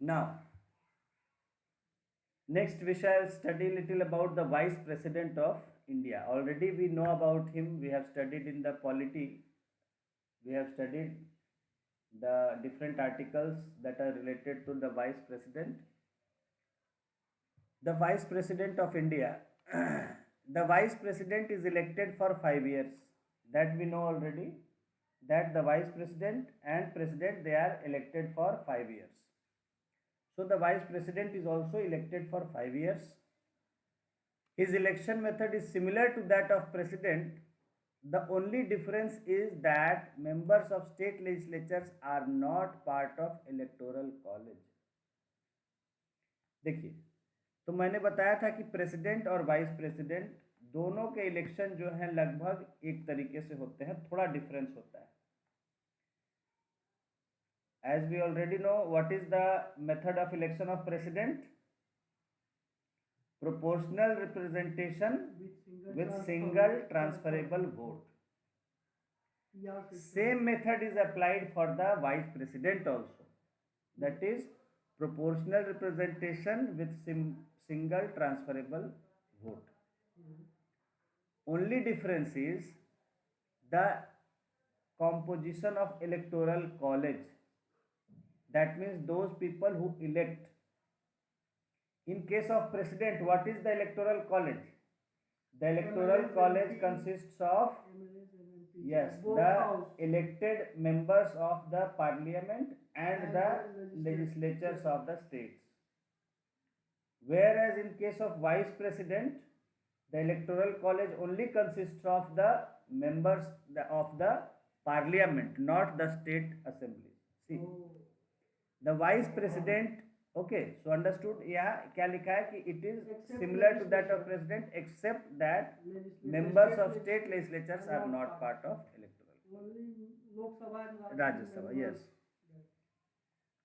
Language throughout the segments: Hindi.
Now, next we shall study little about the Vice President of India. Already we know about him. We have studied in the polity. We have studied the different articles that are related to the Vice President. The Vice President of India. The Vice President is elected for 5 years. That we know already. That the Vice President and President, they are elected for 5 years. So the Vice President is also elected for 5 years. His election method is similar to that of President. The only difference is that members of state legislatures are not part of electoral college. देखिए, तो मैंने बताया था कि प्रेसिडेंट और वाइस प्रेसिडेंट दोनों के इलेक्शन जो है लगभग एक तरीके से होते हैं, थोड़ा डिफरेंस होता है. As we already know, what is the method of election of president? Proportional representation with single transferable vote. Same method is applied for the vice president also. That is proportional representation with single transferable vote. Only difference is the composition of electoral college. That means those people who elect. In case of president, what is the electoral college? The electoral college consists of, yes, the elected members of the parliament and the legislatures of the states. Whereas in case of vice president, the electoral college only consists of the members of the parliament, not the state assembly. See, the vice president, okay, so understood. यहाँ क्या लिखा है कि it is similar to that of president except that members of state legislatures are not part of electoral. Rajya Sabha, yes.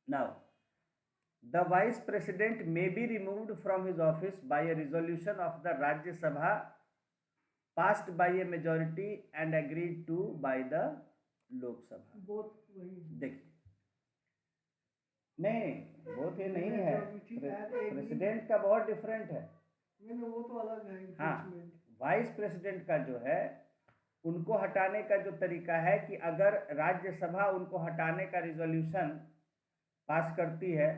Now, the vice president may be removed from his office by a resolution of the Rajya Sabha passed by a majority and agreed to by the Lok Sabha. देखिए, नहीं, वो तो नहीं है. प्रेसिडेंट का बहुत डिफरेंट है. वो तो अलग है. हाँ, वाइस प्रेसिडेंट का जो है उनको हटाने का जो तरीका है कि अगर राज्यसभा उनको हटाने का रिजोल्यूशन पास करती है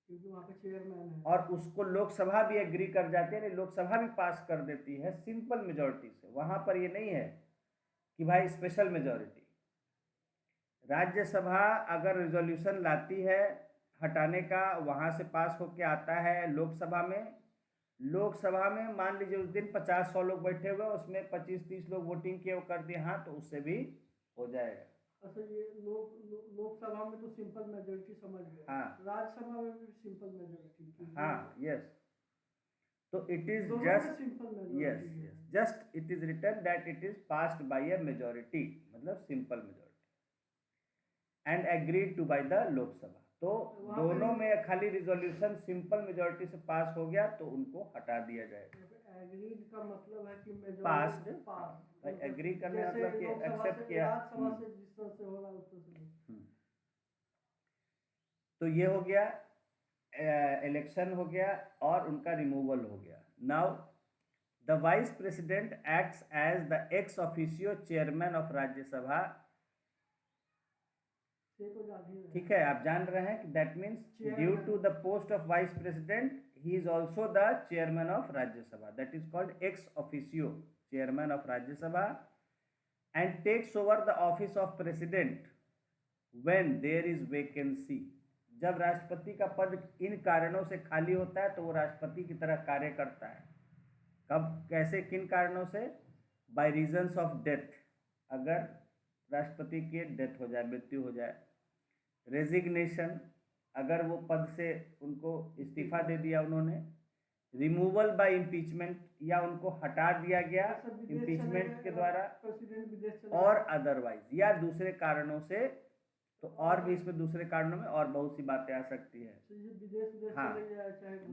क्योंकि वहाँ पे चेयरमैन है और उसको लोकसभा भी एग्री कर जाती है, लोकसभा भी पास कर देती है सिंपल मेजॉरिटी से. वहाँ पर ये नहीं है कि भाई स्पेशल मेजॉरिटी. राज्यसभा अगर रिजोल्यूशन लाती है हटाने का, वहाँ से पास होके आता है लोकसभा में. लोकसभा में मान लीजिए उस दिन 50-100 लोग बैठे हुए, उसमें 25-30 लोग वोटिंग किए, वो कर दिए हाँ, तो उससे भी हो जाएगा. अच्छा, ये लोकसभा में तो सिंपल मेजोरिटी समझ गए. हाँ, राज्यसभा में भी सिंपल मेजोरिटी. हाँ, यस. तो it is just simple majority. Yes, just it is written that it is passed by a majority, मतलब simple majority and agreed to by the Lok Sabha. तो दोनों में खाली रिजोल्यूशन सिंपल मेजोरिटी से पास हो गया तो उनको हटा दिया जाएगा. एग्रीड का मतलब है कि पास्ड, एग्री करने मतलब कि एक्सेप्ट किया. तो ये हो गया, इलेक्शन हो गया और उनका रिमूवल हो गया. Now the vice president acts as the ex officio chairman of Rajya Sabha. ठीक है, आप जान रहे हैं कि that means due to the post of vice president he is also the chairman of Rajya Sabha. That is called ex officio chairman of Rajya Sabha and takes over the office of president when there is vacancy. जब राष्ट्रपति का पद इन कारणों से खाली होता है तो वो राष्ट्रपति की तरह कार्य करता है. कब, कैसे, किन कारणों से? By reasons of death. अगर राष्ट्रपति की डेथ हो जाए, मृत्यु हो जाए. रेजिग्नेशन, अगर वो पद से उनको इस्तीफा दे दिया उन्होंने. रिमूवल बाय इम्पीचमेंट, या उनको हटा दिया गया इम्पीचमेंट के द्वारा. और अदरवाइज, या दूसरे कारणों से. तो और भी इसमें दूसरे कारणों में और बहुत सी बातें आ सकती है. हाँ,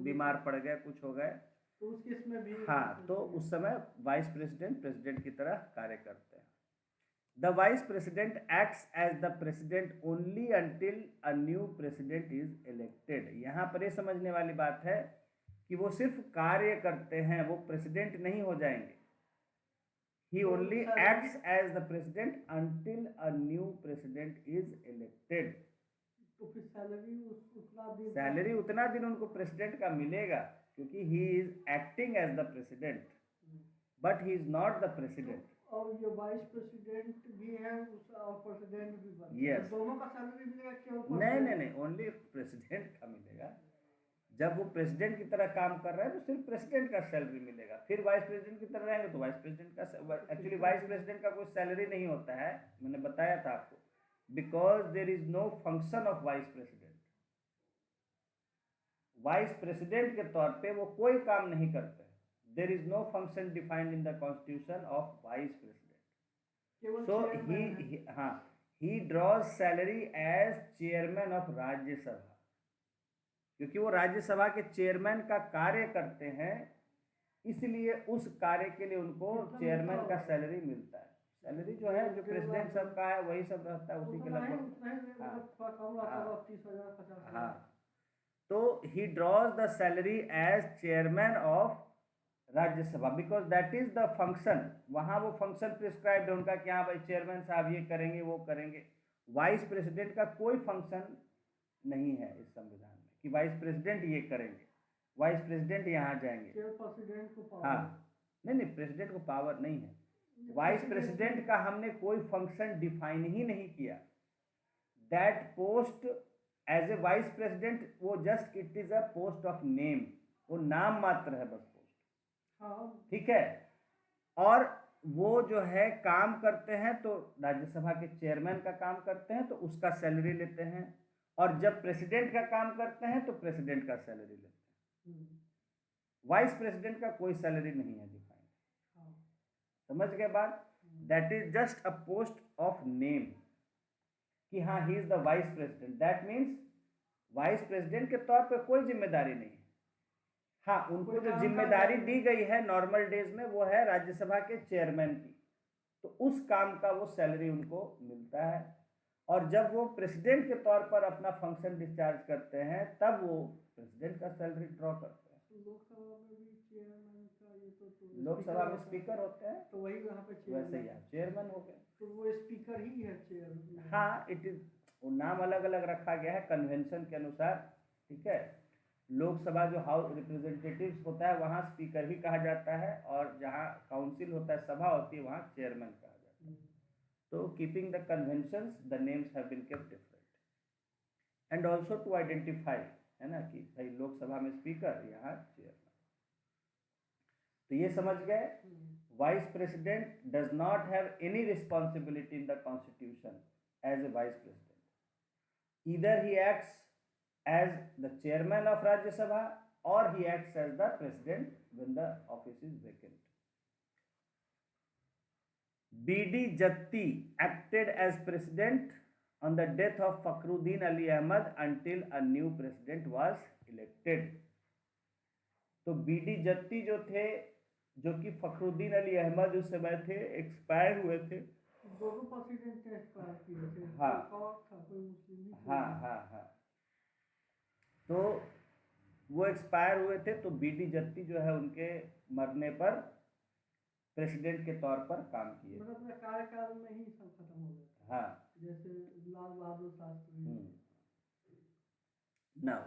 बीमार पड़ गए, कुछ हो गए तो उस केस में भी. हाँ, तो उस समय वाइस प्रेसिडेंट प्रेसिडेंट की तरह कार्य करते हैं. The vice president acts as the president only until a new president is elected. यहाँ पर ये समझने वाली बात है कि वो सिर्फ कार्य करते हैं, वो प्रेसिडेंट नहीं हो जाएंगे. He only acts as the president until a new president is elected. तो फिर सैलरी उतना दिन उनको प्रेसिडेंट का मिलेगा क्योंकि he is acting as the president, but he is not the president. और ये वाइस प्रेसिडेंट भी है और प्रेसिडेंट भी बनता है. Yes. दोनों का सैलरी मिलेगा केवल? नहीं, ओनली प्रेसिडेंट का मिलेगा. जब वो प्रेसिडेंट की तरह काम कर रहा है तो सिर्फ प्रेसिडेंट का सैलरी मिलेगा. फिर वाइस प्रेसिडेंट की तरह रहेंगे तो वाइस प्रेसिडेंट का, एक्चुअली वाइस प्रेसिडेंट का कोई सैलरी नहीं होता है, मैंने बताया था आपको, because there is no function of vice president. Vice president के तौर पे वो कोई काम नहीं करते. There is no function defined in the constitution of vice president. So he draws salary as chairman of Rajya Sabha, क्योंकि वो राज्यसभा के चेयरमैन का कार्य करते हैं, इसलिए उस कार्य के लिए उनको चेयरमैन का सैलरी मिलता है. सैलरी जो है जो प्रेसिडेंट सब का है वही सब रहता है, उसी के लगभग. हाँ, तो he draws the salary as chairman of Rajya Sabha because that is the function. वहाँ वो फंक्शन प्रिस्क्राइब्ड है उनका कि हाँ भाई चेयरमैन साहब ये करेंगे वो करेंगे. वाइस प्रेसिडेंट का कोई फंक्शन नहीं है इस संविधान में कि वाइस प्रेसिडेंट ये करेंगे, वाइस प्रेसिडेंट यहाँ जाएंगे. प्रेसिडेंट को पावर. हाँ, नहीं, प्रेसिडेंट को पावर नहीं है. वाइस प्रेसिडेंट का हमने कोई फंक्शन डिफाइन ही नहीं किया. That post as a vice president, वो just it is a post of name, वो नाम मात्र है बस पोस्ट. ठीक है. और वो जो है काम करते हैं तो राज्यसभा के चेयरमैन का काम करते हैं तो उसका सैलरी लेते हैं, और जब प्रेसिडेंट का काम करते हैं तो प्रेसिडेंट का सैलरी लेते हैं. वाइस प्रेसिडेंट का कोई सैलरी नहीं है डिफाइंड. समझ गए बात? That is just a post of name कि हाँ he is the vice president. That means vice president के तौर पे कोई जिम्मेदारी नहीं है. हाँ, उनको जो जिम्मेदारी दी गई है नॉर्मल डेज में वो है राज्यसभा के चेयरमैन की, तो उस काम का वो सैलरी उनको मिलता है. और जब वो प्रेसिडेंट के तौर पर अपना फंक्शन डिस्चार्ज करते हैं तब वो प्रेसिडेंट का सैलरी ड्रॉ करते हैं. लोकसभा में भी चेयरमैन का ये तो लोकसभा में स्पीकर होते हैं, तो वही यहाँ पे वैसे ही चेयरमैन हो गए. तो वो स्पीकर ही है चेयर. हाँ, इट इज, वो नाम अलग अलग रखा गया है कन्वेंशन के अनुसार. ठीक है. लोकसभा जो हाउस रिप्रेजेंटेटिव्स होता है वहाँ स्पीकर ही कहा जाता है, और जहाँ काउंसिल होता है, सभा होती है, वहाँ चेयरमैन कहा जाता है. तो keeping the conventions the names have been kept different, and also to identify, है ना, कि भाई लोकसभा में स्पीकर, यहाँ चेयरमैन. तो ये समझ गए. Vice president does not have any responsibility in the constitution as a vice president. Either he acts as the chairman of Rajya Sabha or he acts as the president when the office is vacant. B.D. Jatti acted as president on the death of Fakhruddin Ali Ahmad until a new president was elected. तो B.D. जत्ती जो थे, जो कि फखरुद्दीन अली अहमद उस समय थे, एक्सपायर हुए थे. दोनों प्रेसिडेंट एक्सपायर किए थे. हाँ. तो वो एक्सपायर हुए थे, तो B.D. जत्ती जो है उनके मरने पर प्रेसिडेंट के तौर पर काम किए. मतलब अपने कार्यकाल में ही सब खत्म हो गया. हाँ, जैसे लाल बहादुर शास्त्री. नाउ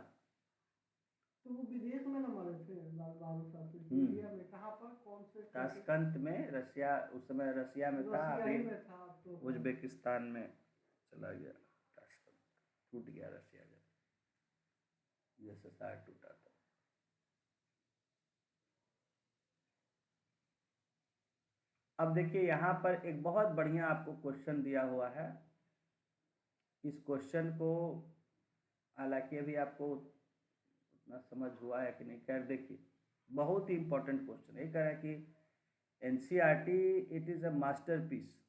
तो वो विदेश में न मरे थे लाल बहादुर शास्त्री. इंडिया में कहाँ पर, कौन से ताशकंद में, रशिया, उस समय रशिया में था, अभी उज्बेकिस्तान में चला गया. ताशकंद टूट गया रशिया जैसे सार टूटा था. अब देखिए यहाँ पर एक बहुत बढ़िया आपको क्वेश्चन दिया हुआ है. इस क्वेश्चन को हालांकि अभी आपको उतना समझ हुआ है कि नहीं, खैर देखिए बहुत ही इंपॉर्टेंट क्वेश्चन है. कह रहा है कि NCERT it is a masterpiece,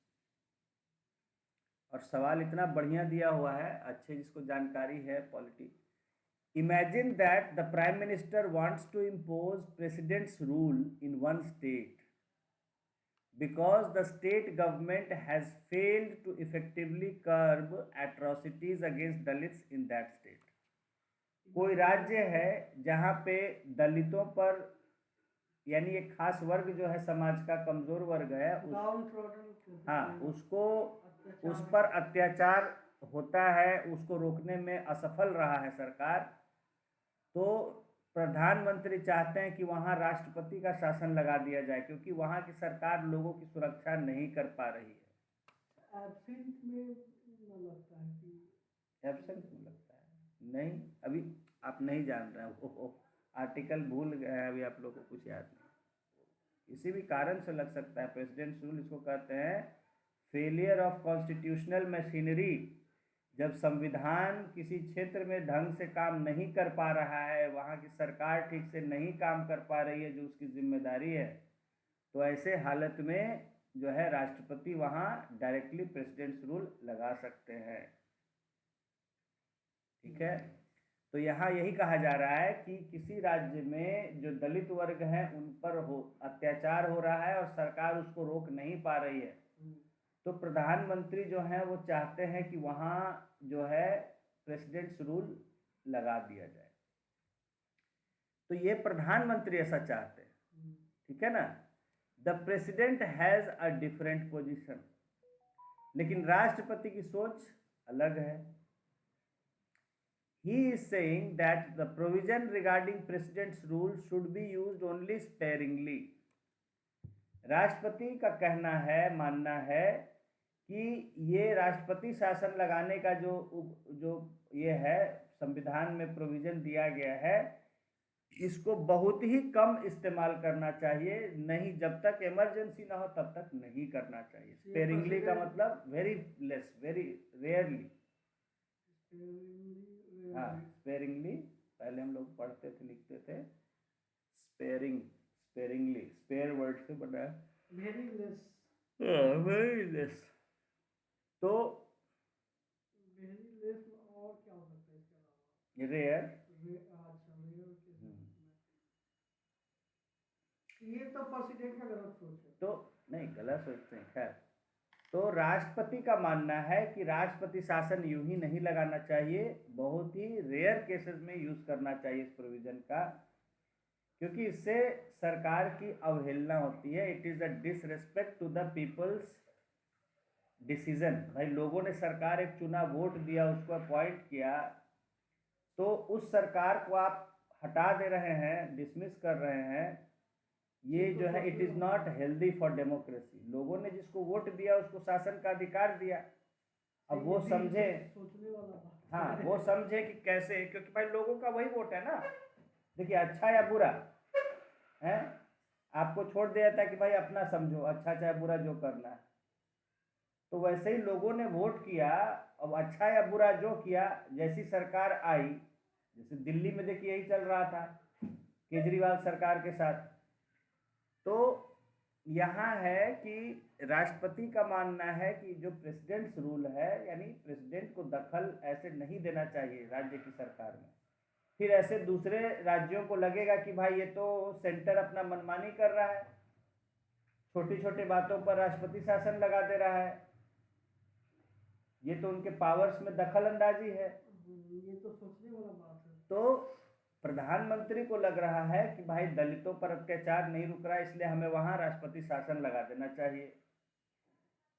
और सवाल इतना बढ़िया दिया हुआ है, अच्छे जिसको जानकारी है politics. Imagine that the Prime Minister wants to impose President's rule in one state. because the state government has failed to effectively curb atrocities against Dalits in that state. कोई राज्य है जहाँ पे दलितों पर, यानी एक खास वर्ग जो है समाज का, कमजोर वर्ग है, हाँ, उसको उस पर अत्याचार होता है, उसको रोकने में असफल रहा है सरकार, तो प्रधानमंत्री चाहते हैं कि वहाँ राष्ट्रपति का शासन लगा दिया जाए, क्योंकि वहाँ की सरकार लोगों की सुरक्षा नहीं कर पा रही है। एब्सेंट में न लगता है कि एब्सेंट में लगता है, नहीं, अभी आप नहीं जान रहे हैं, वो आर्टिकल भूल गए हैं, अभी आप लोगों को कुछ याद नहीं। किसी भी कारण से लग सकता है। प्रेसिडेंट्स रूल इसको कहते हैं फेलियर ऑफ कॉन्स्टिट्यूशनल मशीनरी। जब संविधान किसी क्षेत्र में ढंग से काम नहीं कर पा रहा है, वहाँ की सरकार ठीक से नहीं काम कर पा रही है जो उसकी जिम्मेदारी है, तो ऐसे हालत में जो है राष्ट्रपति वहाँ डायरेक्टली प्रेसिडेंट्स रूल लगा सकते हैं। ठीक है, तो यहाँ यही कहा जा रहा है कि किसी राज्य में जो दलित वर्ग हैं उन पर अत्याचार हो रहा है और सरकार उसको रोक नहीं पा रही है, तो प्रधानमंत्री जो हैं वो चाहते हैं कि वहाँ जो है प्रेसिडेंट्स रूल लगा दिया जाए। तो ये प्रधानमंत्री ऐसा चाहते हैं, ठीक है ना। The president has a different position, लेकिन राष्ट्रपति की सोच अलग है। He is saying that the provision regarding president's rule should be used only sparingly. राष्ट्रपति का कहना है, मानना है कि ये राष्ट्रपति शासन लगाने का जो ये है संविधान में प्रोविजन दिया गया है, इसको बहुत ही कम इस्तेमाल करना चाहिए, नहीं, जब तक इमरजेंसी ना हो तब तक नहीं करना चाहिए। स्पेरिंगली का मतलब वेरी लेस, वेरी रेयरली। हाँ, स्पेरिंगली पहले हम लोग पढ़ते थे, लिखते थे स्पेरिंग, स्पेरिंगली, स्पेयर वर्ड से बना है, वेरी लेस। Very less. तो वेरी लेस और क्या हो सकता है इसके अलावा? रेयर। अच्छा, रेयर के ये तो प्रेसिडेंट का गलत सोच है। तो नहीं, गलत सोचते हैं, खैर। तो राष्ट्रपति का मानना है कि राष्ट्रपति शासन यूं ही नहीं लगाना चाहिए, बहुत ही रेयर केसेस में यूज करना चाहिए इस प्रोविजन का, क्योंकि इससे सरकार की अवहेलना होती है। It is a disrespect to the people's decision. भाई, लोगों ने सरकार एक चुना, वोट दिया, उसको अपॉइंट किया, तो उस सरकार को आप हटा दे रहे हैं, डिसमिस कर रहे हैं, ये जो है it is not healthy for democracy. लोगों ने जिसको वोट दिया उसको शासन का अधिकार दिया, अब वो समझे, सोचने वाला बात। हाँ, वो समझे कि कैसे, क्योंकि भाई लोगों का वही वोट है ना। देखिए, अच्छा या बुरा है, आपको छोड़ दिया था कि भाई अपना समझो, अच्छा चाहे बुरा जो करना है, तो वैसे ही लोगों ने वोट किया, अब अच्छा या बुरा जो किया, जैसी सरकार आई, जैसे दिल्ली में देखिए यही चल रहा था केजरीवाल सरकार के साथ। तो यहाँ है कि राष्ट्रपति का मानना है कि जो प्रेसिडेंट्स रूल है, यानी प्रेसिडेंट को दखल ऐसे नहीं देना चाहिए राज्य की सरकार में। फिर ऐसे दूसरे राज्यों को लगेगा कि भाई ये तो सेंटर अपना मनमानी कर रहा है, छोटी छोटी बातों पर राष्ट्रपति शासन लगा दे रहा है, ये तो उनके पावर्स में दखल अंदाजी है। ये तो सोचने वाला बात है। तो प्रधानमंत्री को लग रहा है कि भाई दलितों पर अत्याचार नहीं रुक रहा, इसलिए हमें वहां राष्ट्रपति शासन लगा देना चाहिए।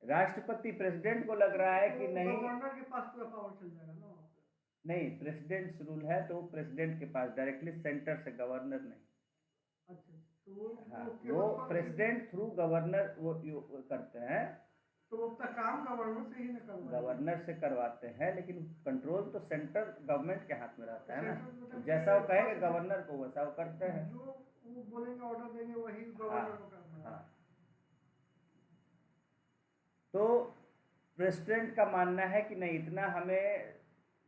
राष्ट्रपति प्रेसिडेंट को लग रहा है कि नहीं, गवर्नर के पास पूरा पावर चल जाएगा ना। नहीं, प्रेसिडेंट्स रूल है तो प्रेसिडेंट के पास डायरेक्टली, सेंटर से, गवर्नर नहीं। अच्छा, तो हाँ, वो प्रेसिडेंट थ्रू गवर्नर वो करते हैं, तो वो अपना काम गवर्नर से ही न करवाते, गवर्नर से करवाते हैं, लेकिन कंट्रोल तो सेंट्रल गवर्नमेंट के हाथ में रहता है ना। तो जैसा वो कहेंगे गवर्नर को वैसा वो करते हैं, जो वो बोलेंगे, ऑर्डर देंगे, वही गवर्नर को करना है। हाँ। तो प्रेसिडेंट का मानना है कि नहीं, इतना हमें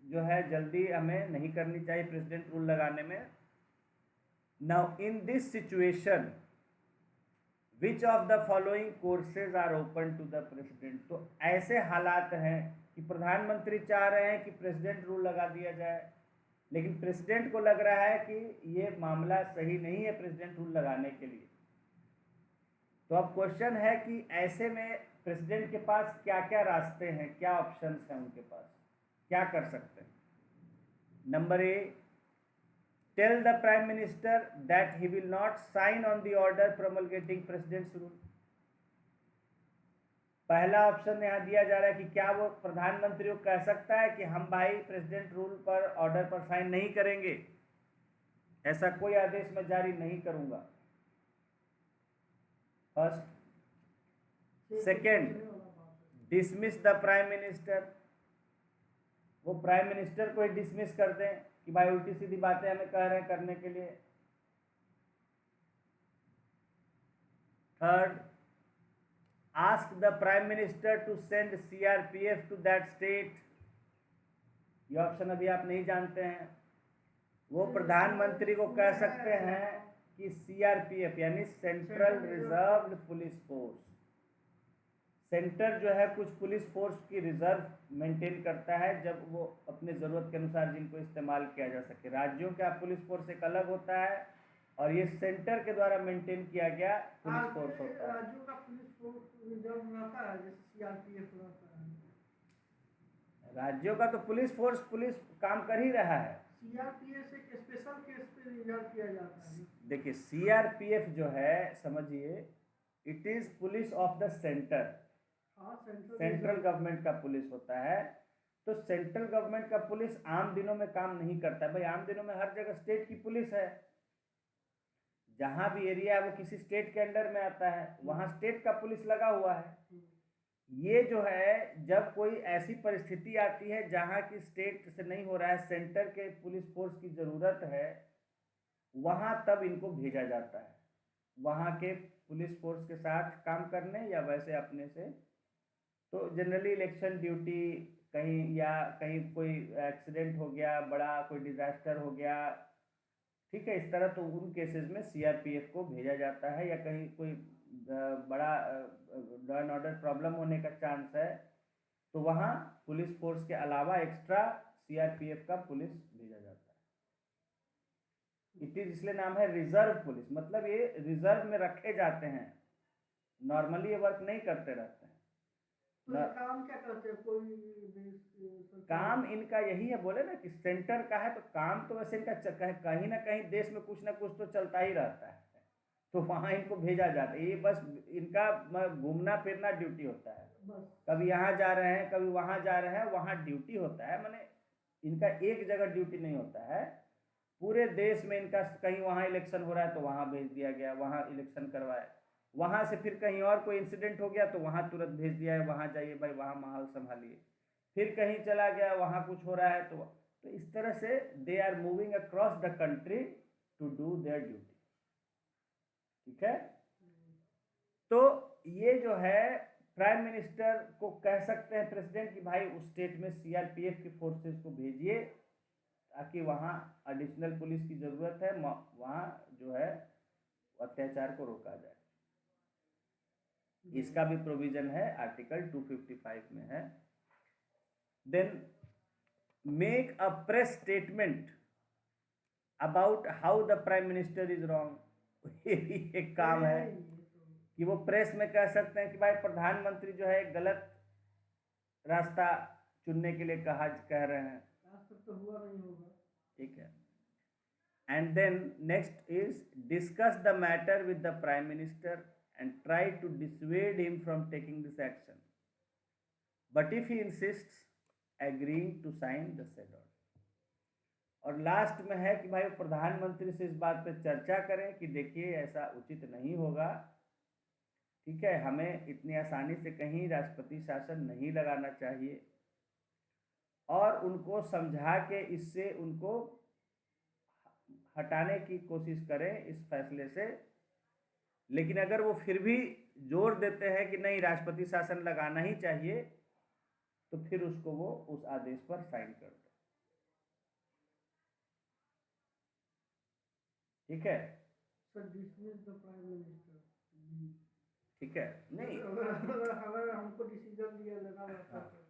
जो है जल्दी हमें नहीं करनी चाहिए प्रेसिडेंट रूल लगाने में। Now in this situation which of the following courses are open to the president. तो ऐसे हालात हैं कि प्रधानमंत्री चाह रहे हैं कि प्रेसिडेंट रूल लगा दिया जाए, लेकिन प्रेसिडेंट को लग रहा है कि ये मामला सही नहीं है प्रेसिडेंट रूल लगाने के लिए। तो अब क्वेश्चन है कि ऐसे में प्रेसिडेंट के पास क्या क्या रास्ते हैं, क्या ऑप्शंस हैं उनके पास, क्या कर सकते हैं। Number A, tell the prime minister that he will not sign on the order promulgating president's rule. पहला ऑप्शन यहाँ दिया जा रहा है कि क्या वो प्रधानमंत्री को कह सकता है कि हम भाई प्रेसिडेंट रूल पर, ऑर्डर पर साइन नहीं करेंगे, ऐसा कोई आदेश मैं जारी नहीं करूंगा। First. Second, dismiss the prime minister, वो प्राइम मिनिस्टर को ही डिसमिस कर दें कि भाई उल्टी सीधी बातें हमें कह रहे हैं करने के लिए। Third, ask the prime minister to send CRPF to that state। ये ऑप्शन अभी आप नहीं जानते हैं। वो प्रधानमंत्री को कह सकते हैं कि CRPF यानी central reserve police force, centre जो है कुछ पुलिस फोर्स की रिजर्व मेंटेन करता है जब वो अपने ज़रूरत के अनुसार जिनको इस्तेमाल किया जा सके। राज्यों का पुलिस फोर्स एक अलग होता है और ये सेंटर के द्वारा मेंटेन किया गया पुलिस फोर्स होता है। राज्यों का पुलिस फोर्स रिजर्व रहता है, जैसे सीआरपीएफ रहता है। राज्यों का तो पुलिस फोर्स पुलिस काम कर ही रहा है। सीआरपीएफ एक स्पेशल केस पे रिजर्व किया जाता है। देखिए CRPF जो है, समझिए, it is police of the centre, central government का पुलिस होता है। तो सेंट्रल गवर्नमेंट का पुलिस आम दिनों में काम नहीं करता। भाई आम दिनों में हर जगह स्टेट की पुलिस है, जहां भी एरिया है वो किसी स्टेट के अंडर में आता है, वहां स्टेट का पुलिस लगा हुआ है। ये जो है, जब कोई ऐसी परिस्थिति आती है जहां की स्टेट से नहीं हो रहा है, सेंटर के पुलिस फोर्स की जरूरत है, वहां तब इनको भेजा जाता है वहां के पुलिस फोर्स के साथ काम करने या वैसे अपने से। तो जनरली इलेक्शन ड्यूटी कहीं, या कहीं कोई एक्सीडेंट हो गया, बड़ा कोई डिजास्टर हो गया, ठीक है, इस तरह, तो उन केसेस में CRPF को भेजा जाता है। या कहीं कोई बड़ा लॉ एंड ऑर्डर प्रॉब्लम होने का चांस है तो वहाँ पुलिस फोर्स के अलावा एक्स्ट्रा CRPF का पुलिस भेजा जाता है। इट इज, इसलिए नाम है रिजर्व पुलिस, मतलब ये रिजर्व में रखे जाते हैं, नॉर्मली ये वर्क नहीं करते रहते हैं। तो काम क्या करते हैं? कोई काम इनका यही है, बोले ना कि सेंटर का है, तो काम तो वैसे इनका कहीं ना कहीं देश में कुछ ना कुछ तो चलता ही रहता है, तो वहाँ इनको भेजा जाता है। ये बस इनका घूमना फिरना ड्यूटी होता है, कभी यहाँ जा रहे हैं कभी वहाँ जा रहे हैं, वहाँ ड्यूटी होता है। माने इनका एक जगह ड्यूटी नहीं होता है, पूरे देश में इनका कहीं वहाँ इलेक्शन हो रहा है तो वहाँ भेज दिया गया, वहाँ इलेक्शन करवाए, वहाँ से फिर कहीं और कोई इंसिडेंट हो गया तो वहाँ तुरंत भेज दिया है, वहाँ जाइए भाई, वहाँ माहौल संभालिए। फिर कहीं चला गया, वहाँ कुछ हो रहा है तो इस तरह से they are moving across the country to do their duty. ठीक है, तो ये जो है प्राइम मिनिस्टर को कह सकते हैं प्रेसिडेंट कि भाई उस स्टेट में CRPF की फोर्सेस को भेजिए ताकि वहाँ एडिशनल पुलिस की जरूरत है, वहाँ जो है अत्याचार को रोका जाए। इसका भी प्रोविजन है, आर्टिकल 255 में है। Then make a press statement about how the prime minister is wrong. ये भी एक काम है कि वो प्रेस में कह सकते हैं कि भाई प्रधानमंत्री जो है गलत रास्ता चुनने के लिए कह रहे हैं। आज तक तो हुआ नहीं होगा। ठीक है। And then next is discuss the matter with the prime minister and try to dissuade him from taking this action, but if he insists, agreeing to sign the said order। और लास्ट में है कि भाई प्रधानमंत्री से इस बात पे चर्चा करें कि देखिए ऐसा उचित नहीं होगा, ठीक है, हमें इतनी आसानी से कहीं राष्ट्रपति शासन नहीं लगाना चाहिए, और उनको समझा के इससे उनको हटाने की कोशिश करें इस फैसले से। लेकिन अगर वो फिर भी जोर देते हैं कि नहीं राष्ट्रपति शासन लगाना ही चाहिए, तो फिर उसको वो उस आदेश पर साइन कर दे। ठीक है, ठीक है, नहीं अगर हमको डिसीजन लिया लेना रहता तो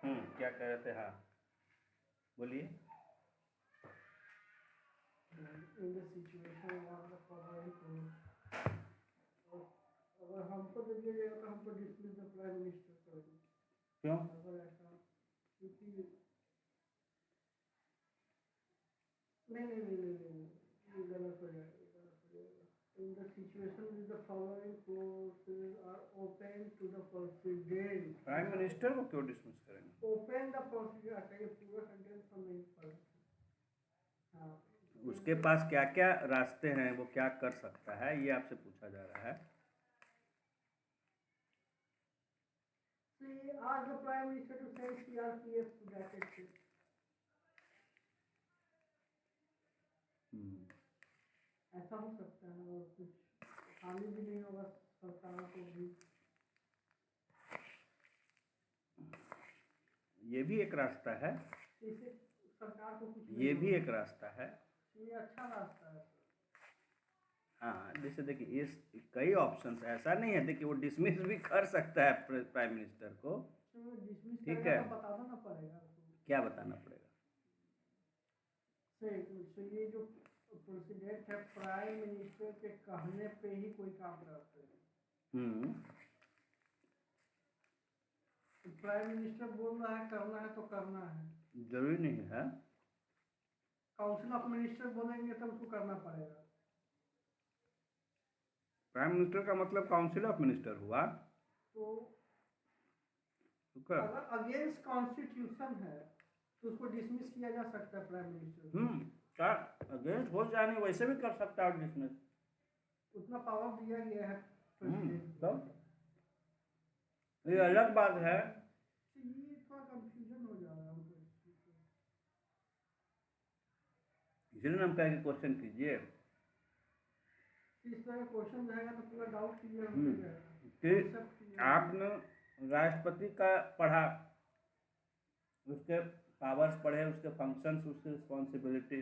क्या कह रहे थे? हाँ, बोलिए। इन the situation of the following, अगर हमको दे दिया जाएगा तो हमको डिसमिस द प्राइम मिनिस्टर करेंगे। क्यों? अगर ऐसा, क्योंकि नहीं, ये गलत हो जाएगा। In the situation with the following clauses are open to the president. Prime minister को क्यों डिसमिस करेंगे? ओपन द प्रोसीजर, अच्छा ये पूरा सेंटेंस हम नहीं पढ़ सकते। हाँ, उसके पास क्या क्या रास्ते हैं, वो क्या कर सकता है, ये आपसे पूछा जा रहा है। Ask the prime minister to send CRPF to that state. ऐसा हो सकता है, और कुछ हानि भी नहीं होगा सरकार को भी। ये भी एक रास्ता है, इससे सरकार को कुछ ये भी एक रास्ता है। ये अच्छा रास्ता है। हाँ, जैसे देखिए, इस कई ऑप्शंस, ऐसा नहीं है, देखिए वो डिसमिस भी कर सकता है प्राइम मिनिस्टर को। डिसमिस ठीक करेगा है। तो बताना ना पड़ेगा। क्या बताना पड़ेगा? तो ये जो प्रेसिडेंट है, प्राइम मिनिस्टर के कहने पे ही कोई काम करते हैं। प्राइम मिनिस्टर बोल रहा है करना है तो करना है, जरूरी नहीं है। काउंसिल ऑफ मिनिस्टर बोलेंगे तो उसको करना पड़ेगा। प्राइम मिनिस्टर का मतलब काउंसिल ऑफ मिनिस्टर हुआ। तो अगर अगेंस्ट कॉन्स्टिट्यूशन है तो उसको डिसमिस किया जा सकता है प्राइम मिनिस्टर। क्या अगेंस्ट हो जाने वैसे भी कर सकता है डिसमिस, उतना पावर दिया गया है प्रेसिडेंट। तो ये अलग बात है। ये थोड़ा कंफ्यूजन हो जा रहा है हमको। इसलिए हम कहेंगे क्वेश्चन कीजिए। इस तरह क्वेश्चन रहेगा तो पूरा डाउट क्लियर हो जाएगा कि आपने राष्ट्रपति का पढ़ा, उसके पावर्स पढ़े, उसके फंक्शंस, उसकी रिस्पॉन्सिबिलिटी।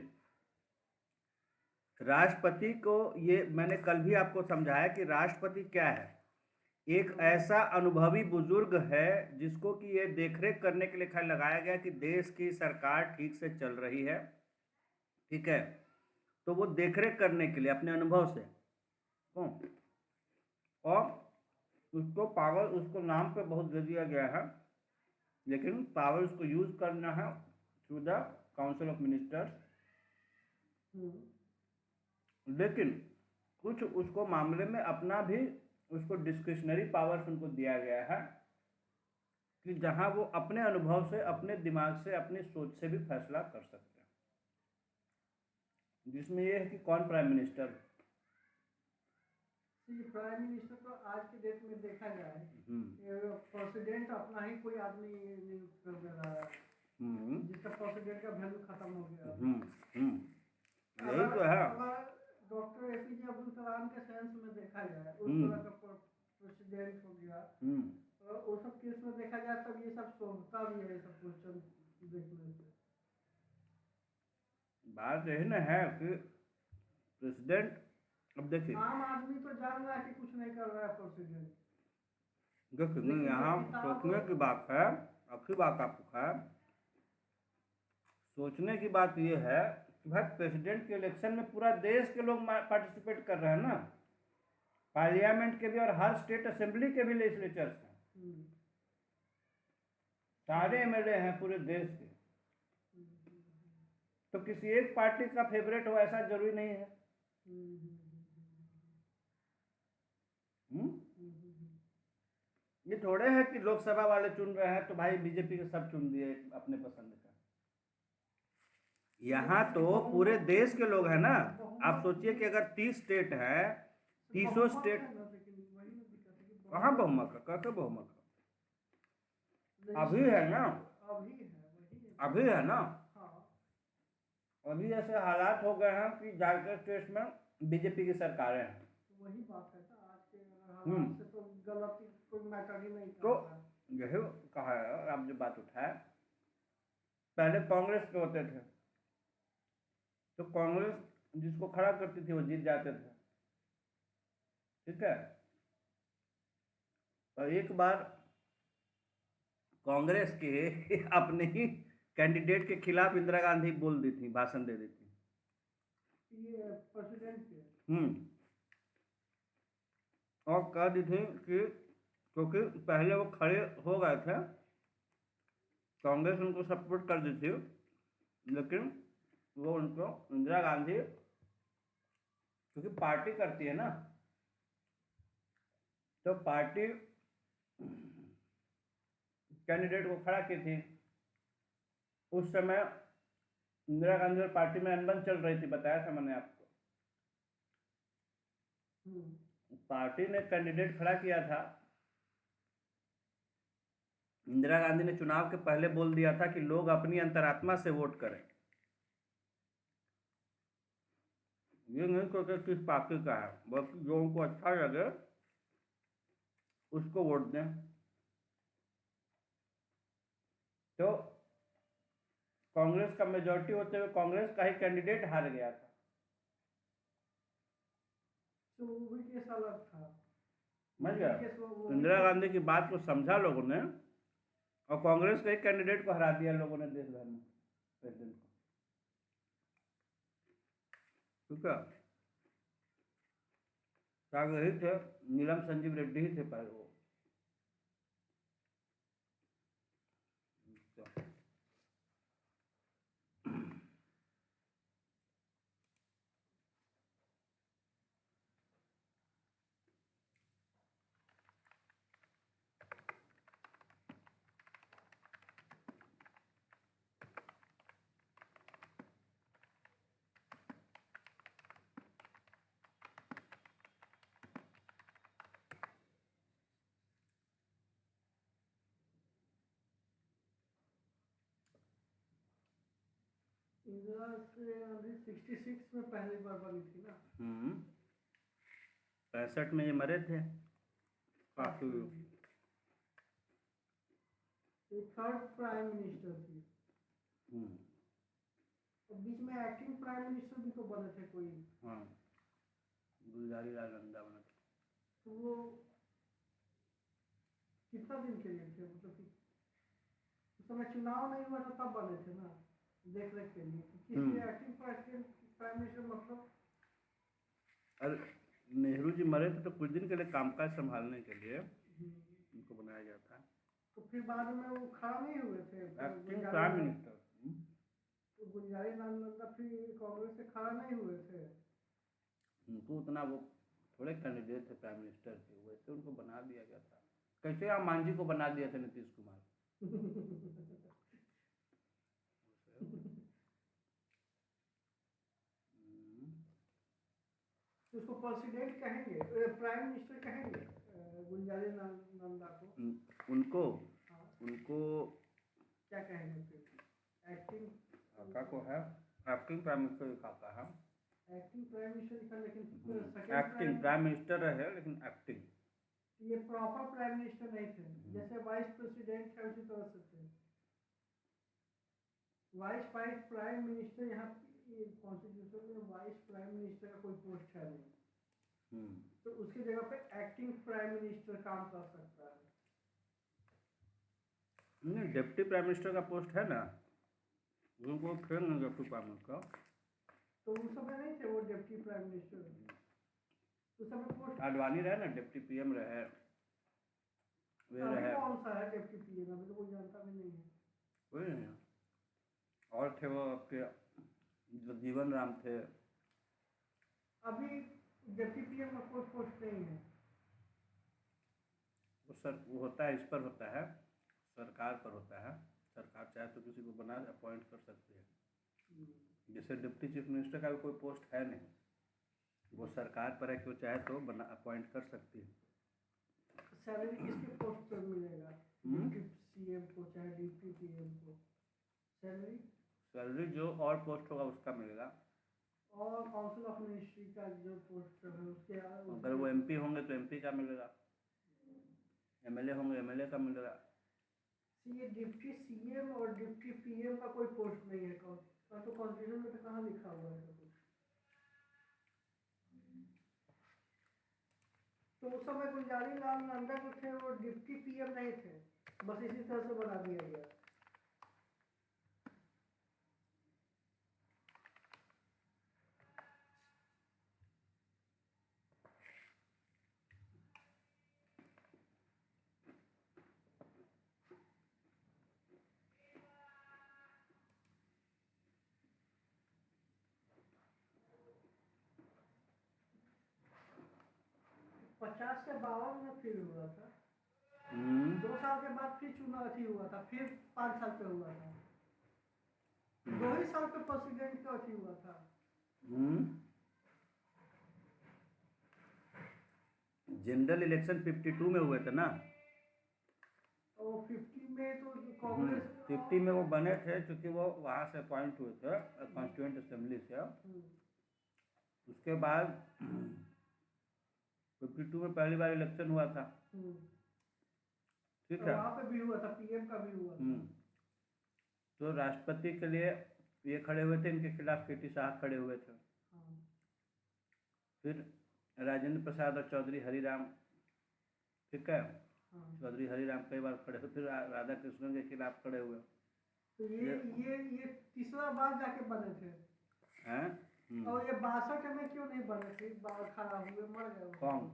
राष्ट्रपति को, ये मैंने कल भी आपको समझाया कि राष्ट्रपति क्या है। एक ऐसा अनुभवी बुजुर्ग है जिसको कि ये देखरेख करने के लिए खाली लगाया गया कि देश की सरकार ठीक से चल रही है, ठीक है, तो वो देखरेख करने के लिए अपने अनुभव से, और उसको पावर, उसको नाम पे बहुत दे दिया गया है, लेकिन पावर उसको यूज करना है through the council of ministers. लेकिन कुछ उसको मामले में अपना भी उसको डिस्क्रिशनरी पावर्स उनको दिया गया है कि जहां वो अपने अनुभव से, अपने दिमाग से, अपनी सोच से भी फैसला कर सकते हैं, जिसमें ये है कि कौन प्राइम मिनिस्टर। प्राइम मिनिस्टर तो आज के डेट में देखा जाए, प्रेसिडेंट अपना ही कोई आदमी नियुक्त कर दे रहा है, जिसका प्रेसिडेंट का वैल्यू खत्म हो गया। यही तो है। डॉक्टर एपीजे अब्दुल कलाम के सेंस में देखा जाए, उस तरह का प्रेसिडेंट हो गया, और वो सब केस में देखा जाए तब ये सब शोभता भी है, सब क्वेश्चन देखने से। बात यही ना है कि प्रेसिडेंट, अब देखिए, आम आदमी तो जान रहा है कि कुछ नहीं कर रहा है प्रेसिडेंट। देखिए यहाँ सोचने की बात है, अच्छी बात आपको है, सोचने की बात ये है कि भाई प्रेसिडेंट के इलेक्शन में पूरा देश के लोग पार्टिसिपेट कर रहे हैं ना, पार्लियामेंट के भी और हर स्टेट असेंबली के भी लेजिस्लेचर्स हैं, सारे एमएलए हैं पूरे देश के। तो किसी एक पार्टी का फेवरेट हो ऐसा जरूरी नहीं है। ये थोड़े है कि लोकसभा वाले चुन रहे हैं तो भाई बीजेपी के सब चुन दिए अपने पसंद का। यहाँ तो पूरे देश के लोग हैं ना। आप सोचिए कि अगर 30 स्टेट है, 30 स्टेट, कहाँ बहुमत का, कैसे बहुमत का? अभी है ना, अभी है ना, अभी ऐसे हालात हो गए हैं कि ज्यादातर स्टेट में बीजेपी की सरकारें हैं। वही बात है ना, आज के हालात से तो गलती कोई मैटर ही नहीं तो करता। यही कहा है, आप जो बात उठाए, पहले कांग्रेस के होते थे तो कांग्रेस जिसको खड़ा करती थी वो जीत जाते थे, ठीक है। और एक बार कांग्रेस के अपने ही कैंडिडेट के खिलाफ इंदिरा गांधी बोल दी थी, भाषण दे दी थी। ये प्रेसिडेंट के और कह दी थी कि क्योंकि पहले वो खड़े हो गए थे, कांग्रेस उनको सपोर्ट कर दी थी, लेकिन वो उनको इंदिरा गांधी क्योंकि पार्टी करती है ना, तो पार्टी कैंडिडेट को खड़ा की थी। उस समय इंदिरा गांधी और पार्टी में अनबन चल रही थी, बताया था मैंने आपको। पार्टी ने कैंडिडेट खड़ा किया था। इंदिरा गांधी ने चुनाव के पहले बोल दिया था कि लोग अपनी अंतरात्मा से वोट करें, ये नहीं सोचे किस पार्टी का है, बल्कि जो उनको अच्छा लगे उसको वोट दें। तो कांग्रेस का मेजॉरिटी होते हुए कांग्रेस का ही कैंडिडेट हार गया था। तो वो भी केस अलग था। समझ गया? इंदिरा गांधी की बात को समझा लोगों ने, और कांग्रेस के ही कैंडिडेट को हरा दिया लोगों ने देश भर में, प्रेसिडेंट को। ठीक है, यही थे, नीलम संजीव रेड्डी ही थे पहले वो। इंदिरा गांधी 66 में पहली बार बनी थी ना। 65 में ये मरे थे काफी। थर्ड प्राइम मिनिस्टर थी। और बीच में एक्टिंग प्राइम मिनिस्टर भी तो बने थे कोई। हाँ, गुलजारी लाल नंदा बने थे। तो वो कितना दिन के लिए थे, मतलब कि उस समय चुनाव नहीं हुआ था तब बने थे ना, देख रेख के लिए। किस लिए एक्टिंग प्राइम मिनिस्टर, मतलब? अरे नेहरू जी मरे थे तो कुछ दिन के लिए कामकाज संभालने के लिए उनको बनाया गया था। तो फिर बाद में वो खड़ा नहीं हुए थे एक्टिंग प्राइम मिनिस्टर। तो गुलजारी लाल नंदा फिर कांग्रेस से खड़ा नहीं हुए थे। उनको उतना वो थोड़े कैंडिडेट थे प्राइम मिनिस्टर के, वैसे उनको बना दिया गया था। कैसे आप मांझी को बना दिया था नीतीश कुमार। तो उसको प्रेसिडेंट कहेंगे, प्राइम मिनिस्टर कहेंगे गुलजारी नंदा को? उनको हाँ। उनको क्या कहेंगे फिर? एक्टिंग काका को है, एक्टिंग प्राइम मिनिस्टर काका है। एक्टिंग प्राइम मिनिस्टर लिखा, लेकिन एक्टिंग प्राइम मिनिस्टर है लेकिन एक्टिंग, ये प्रॉपर प्राइम मिनिस्टर नहीं थे। जैसे वाइस प्रेसिडेंट है उसी तरह से थे। वाइस प्राइम मिनिस्टर यहाँ कॉन्स्टिट्यूशन में वाइस प्राइम मिनिस्टर का कोई पोस्ट है नहीं, तो उसकी जगह पे एक्टिंग प्राइम मिनिस्टर काम कर सकता है। नहीं, डिप्टी प्राइम मिनिस्टर का पोस्ट है ना, उनको थे ना डिप्टी प्राइम मिनिस्टर। तो उस समय नहीं थे वो डिप्टी प्राइम मिनिस्टर, उस समय पोस्ट आडवाणी रहे ना, डिप्टी पीएम रहे, वे रहे। कौन सा है डिप्टी पीएम, अभी तो कोई जानता भी नहीं है। कोई नहीं, और थे वो आपके जीवन राम थे। अभी डिप्टी पीएम का कोई पोस्ट नहीं है। वो सर वो होता है, इस पर होता है, सरकार पर होता है। सरकार चाहे तो किसी को बना अपॉइंट कर सकती है। जैसे डिप्टी चीफ मिनिस्टर का भी कोई पोस्ट है नहीं, वो सरकार पर है कि वो चाहे तो बना अपॉइंट कर सकती है। सैलरी किसके पोस्ट पर मिलेगा? डिप्टी सीएम को चाहे डिप्टी पीएम को? सैलरी जो और पोस्ट होगा उसका मिलेगा। और काउंसिल ऑफ मिनिस्ट्री का जो पोस्ट है उसके, अगर वो एमपी होंगे तो एमपी का मिलेगा, एमएलए होंगे एमएलए का मिलेगा। ये डिप्टी सीएम और डिप्टी पीएम का कोई पोस्ट नहीं है। तो कॉन्स्टिट्यूशन में तो कहाँ लिखा हुआ है कुछ? तो उस समय गुलजारी लाल नंदा जो थे वो डिप्टी पीएम नहीं थे, बस इसी तरह से बना दिया गया। पचास से 52 में फिर हुआ था। 2 साल के बाद फिर चुनाव अथी हुआ था, फिर 5 साल पे हुआ था। 2 ही साल पे प्रेसिडेंट का अथी हुआ था। जनरल इलेक्शन 52 में हुए थे ना। और 50 में तो कांग्रेस 50 में वो बने थे क्योंकि वो वहाँ से अपॉइंट हुए थे कॉन्स्टिट्यूएंट असेंबली से। उसके बाद 52 में पहली बार इलेक्शन हुआ था। ठीक है, वहाँ पे भी हुआ था, पीएम का भी हुआ था। तो राष्ट्रपति के लिए ये खड़े हुए थे, इनके खिलाफ केटी साहब खड़े हुए थे। फिर राजेंद्र प्रसाद और चौधरी हरिराम, ठीक है, चौधरी हरिराम कई बार खड़े हुए, फिर राधा कृष्णन के खिलाफ खड़े हुए। तो ये तीसरा बार जाके बने थे। हैं? और ये 62 में क्यों नहीं बने थे? खड़ा हुए मर गए। कौन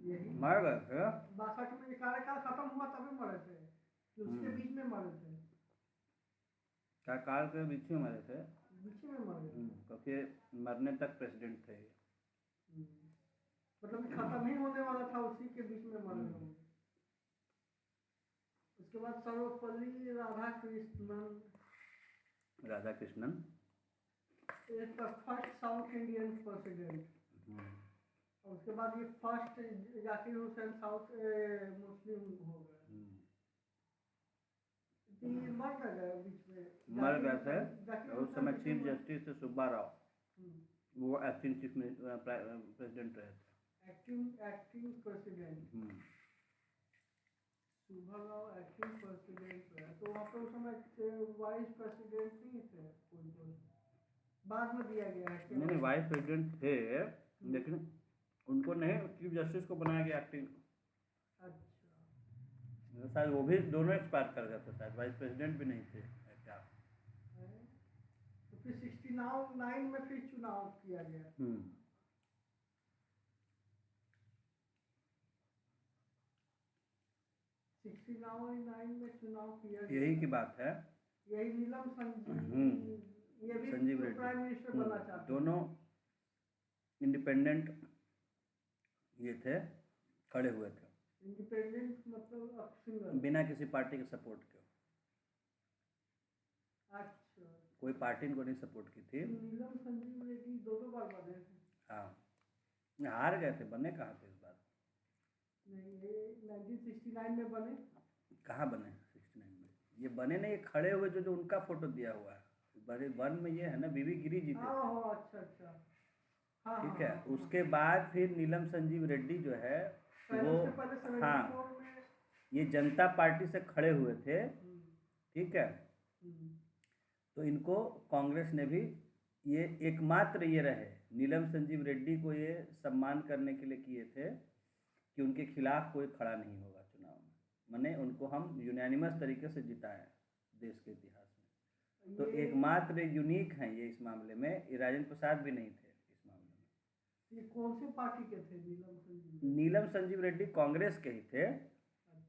यही मर गए थे? 62 में कार्यकाल खत्म हुआ तभी मरे थे, उसके बीच में मरे थे। कार्यकाल के बीच में मरे थे, बीच में मर गए क्योंकि मरने तक प्रेसिडेंट थे। मतलब खत्म ही होने वाला था, उसी के बीच में मर गए। उसके बाद Sarvepalli Radhakrishnan first south Indian president. और उसके बाद ये फर्स्ट जाकिर हुसैन साउथ मुस्लिम हो गए। मर गए बीच में, मर गए थे। उस समय चीफ जस्टिस थे सुब्बा राव, वो एक्टिंग चीफ प्रेसिडेंट रहे थे। Acting president Subba Rao acting president रहे। तो वहाँ पे उस समय वाइस प्रेसिडेंट नहीं थे कोई, बाद में दिया गया है। नहीं, वाइस प्रेसिडेंट थे, लेकिन उनको नहीं, चीफ जस्टिस को बनाया गया एक्टिंग। अच्छा, शायद वो भी दोनों एक्सपायर कर गए थे, शायद वाइस प्रेसिडेंट भी नहीं थे क्या। तो फिर 69 में फिर चुनाव किया गया। 69 में चुनाव किया गया। यही की बात है। यही नीलम संजीव, ये भी संजीव रेड्डी प्राइम मिनिस्टर बनना चाहते। दोनों इंडिपेंडेंट ये थे, खड़े हुए थे। इंडिपेंडेंट मतलब सिंगल, बिना किसी पार्टी के सपोर्ट के। अच्छा, कोई पार्टी इनको नहीं सपोर्ट की थी। नीलम संजीव रेड्डी 2 बार बने थे। हाँ, हार गए थे, बने कहाँ थे इस बार? नहीं, ये 1969 में बने। कहाँ बने 69 में? ये बने नहीं, ये खड़े हुए जो उनका फोटो दिया हुआ है बड़े वन में, ये है ना, बीबी गिरी जी थे। अच्छा। हाँ, ठीक है। उसके बाद फिर नीलम संजीव रेड्डी जो है वो, हाँ, ये जनता पार्टी से खड़े हुए थे। ठीक है, तो इनको कांग्रेस ने भी, ये एकमात्र ये रहे, नीलम संजीव रेड्डी को ये सम्मान करने के लिए किए थे कि उनके खिलाफ कोई खड़ा नहीं होगा चुनाव में, माने उनको हम यूनानिमस तरीके से जिताए देश के इतिहास में। तो एकमात्र यूनिक हैं ये इस मामले में। ये राजेंद्र प्रसाद भी नहीं थे इस मामले में। ये कौन से पार्टी के थे नीलम संजीव? नीलम संजीव रेड्डी कांग्रेस के ही थे। अच्छा,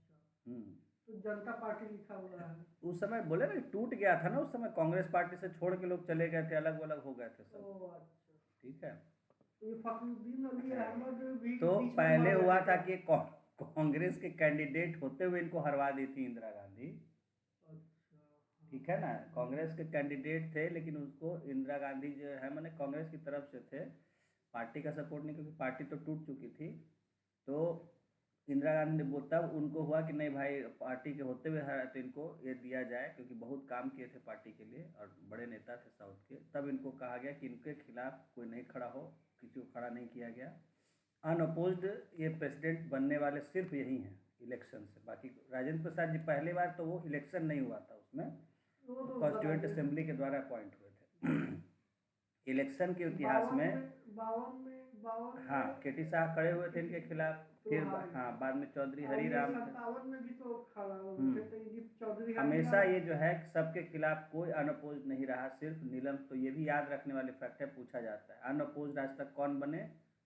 तो जनता पार्टी लिखा हुआ है। उस समय बोले ना, टूट गया था ना उस समय, कांग्रेस पार्टी से छोड़ के लोग चले गए थे, अलग अलग हो गए थे सब। अच्छा, ठीक है। ये फखरुद्दीन अली अहमद भी तो पहले हुआ था कि कांग्रेस के कैंडिडेट होते हुए इनको हरवा दी थी इंदिरा गांधी। ठीक है ना, कांग्रेस के कैंडिडेट थे, लेकिन उसको इंदिरा गांधी जो है, मैंने कांग्रेस की तरफ से थे, पार्टी का सपोर्ट नहीं, क्योंकि पार्टी तो टूट चुकी थी। तो इंदिरा गांधी ने तब उनको हुआ कि नहीं भाई, पार्टी के होते हुए तो इनको ये दिया जाए, क्योंकि बहुत काम किए थे पार्टी के लिए और बड़े नेता थे साउथ के। तब इनको कहा गया कि इनके खिलाफ कोई नहीं खड़ा हो, किसी को खड़ा नहीं किया गया। अनअपोज्ड ये प्रेसिडेंट बनने वाले सिर्फ यही हैं इलेक्शन से। बाकी राजेंद्र प्रसाद जी पहली बार तो वो इलेक्शन नहीं हुआ था, उसमें कॉन्स्टिट्यूएंट असेंबली के द्वारा अपॉइंट हुए थे। इलेक्शन के इतिहास में 52 57 हाँ में केटी शाह खड़े हुए थे इनके खिलाफ, तो फिर हार गए। हाँ बाद में चौधरी और ये हरिराम थे। 57 में भी तो खड़ा हुए हम्म। थे, तो ये चौधरी हमेशा हरिराम ये जो है सबके खिलाफ कोई अनअपोज नहीं रहा, सिर्फ नीलम। तो ये भी याद रखने वाले फैक्ट है, पूछा जाता है अनअपोज आज तक कौन बने,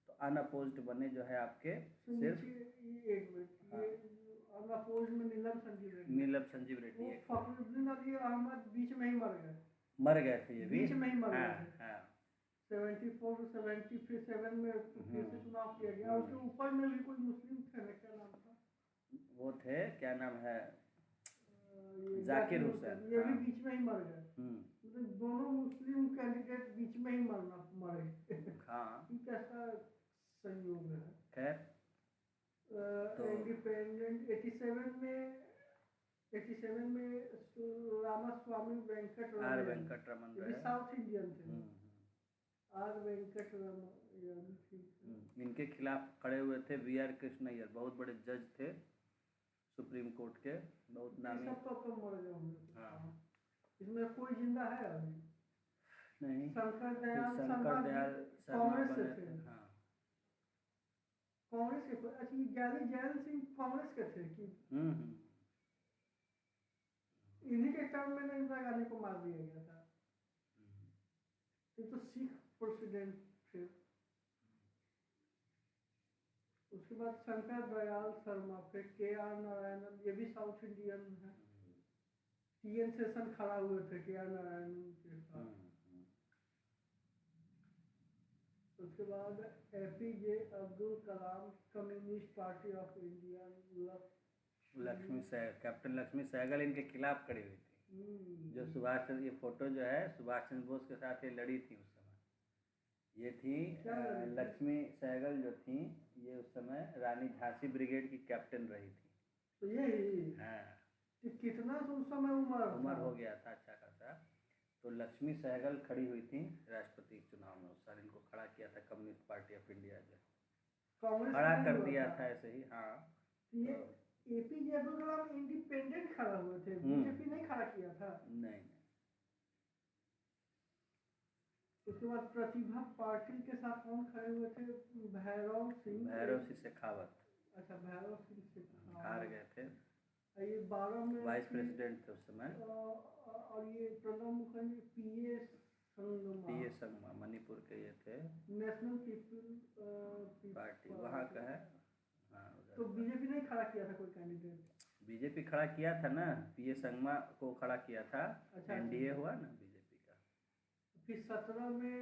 तो अनअपोज्ड बने जो है आपके तो सिर्फ नीचे ये एक मिनट, ये अनअपोज्ड में नीलम संजीव रेड्डी, नीलम संजीव रेड्डी वो एक फखरुद्दीन अली अहमद बीच में ही मर गए, मर गए थे ये भी। बीच में ही मर हाँ गए थे। हाँ 74 to 77 में फिर से चुनाव किया गया। उसके ऊपर में भी कोई मुस्लिम थे ना, क्या नाम था, वो थे, क्या नाम है, ये जाकिर हुसैन, ये भी हाँ। बीच में ही मर गए। मतलब दोनों मुस्लिम कैंडिडेट बीच में ही मरे। हाँ ये कैसा संयोग है। खैर तो इंडिपेंडेंट 87 में रामास्वामी वेंकट आर रमन, वेंकटरमन ये भी रहे। साउथ इंडियन थे। आर वेंकट रमन, इनके खिलाफ खड़े हुए थे वी आर कृष्णय्यर, बहुत बड़े जज थे सुप्रीम कोर्ट के, बहुत नामी। सब तो मर गए होंगे। हाँ इसमें कोई जिंदा है अभी नहीं, शंकर फिर दयाल शंकर दयाल शर्मा कांग्रेस से बने थे। थे। हाँ कांग्रेस के, अच्छा ये ज्ञानी जैल सिंह कांग्रेस के थे कि इन्हीं के टर्म में इंदिरा गांधी को मार दिया गया था। ये तो सिख प्रेसिडेंट थे। उसके बाद शंकर दयाल शर्मा, फिर के आर नारायणन, ये भी साउथ इंडियन है। टीएन सेशन खड़ा हुए थे के आर नारायणन के साथ। उसके बाद APJ Abdul Kalam, communist party of India, Lakshmi Sahgal, captain Lakshmi Sahgal इनके खिलाफ खड़ी हुई थी। जो सुभाष चंद्र, ये फोटो जो है सुभाष चंद्र बोस के साथ ये लड़ी थी उस समय। ये थी लक्ष्मी सहगल जो थी, ये उस समय रानी झांसी ब्रिगेड की कैप्टन रही थी। तो यही हाँ कितना उस समय उम्र हो गया था अच्छा खासा। तो लक्ष्मी सहगल खड़ी हुई थी राष्ट्रपति चुनाव में, उस साल इनको खड़ा किया था कम्युनिस्ट पार्टी ऑफ इंडिया जो कांग्रेस खड़ा कर दिया था ऐसे ही। हाँ ये एपीजे अब्दुल कलाम इंडिपेंडेंट खड़ा हुए थे, बीजेपी नहीं खड़ा किया था। नहीं। उसके बाद प्रतिभा पाटिल के साथ कौन खड़े हुए थे, भैरव सिंह शेखावत। अच्छा भैरव सिंह शेखावत हार गए थे। ये 12 में वाइस प्रेसिडेंट थे उस समय। और ये प्रणब मुखर्जी पीए संगमा मणिपुर के ये थे, नेशनल पीपल पार्टी वहाँ का है। हाँ तो बीजेपी ने खड़ा किया था कोई कैंडिडेट, बीजेपी खड़ा किया था ना, पीए संगमा को खड़ा किया था। अच्छा एनडीए हुआ ना बीजेपी का। फिर 17 में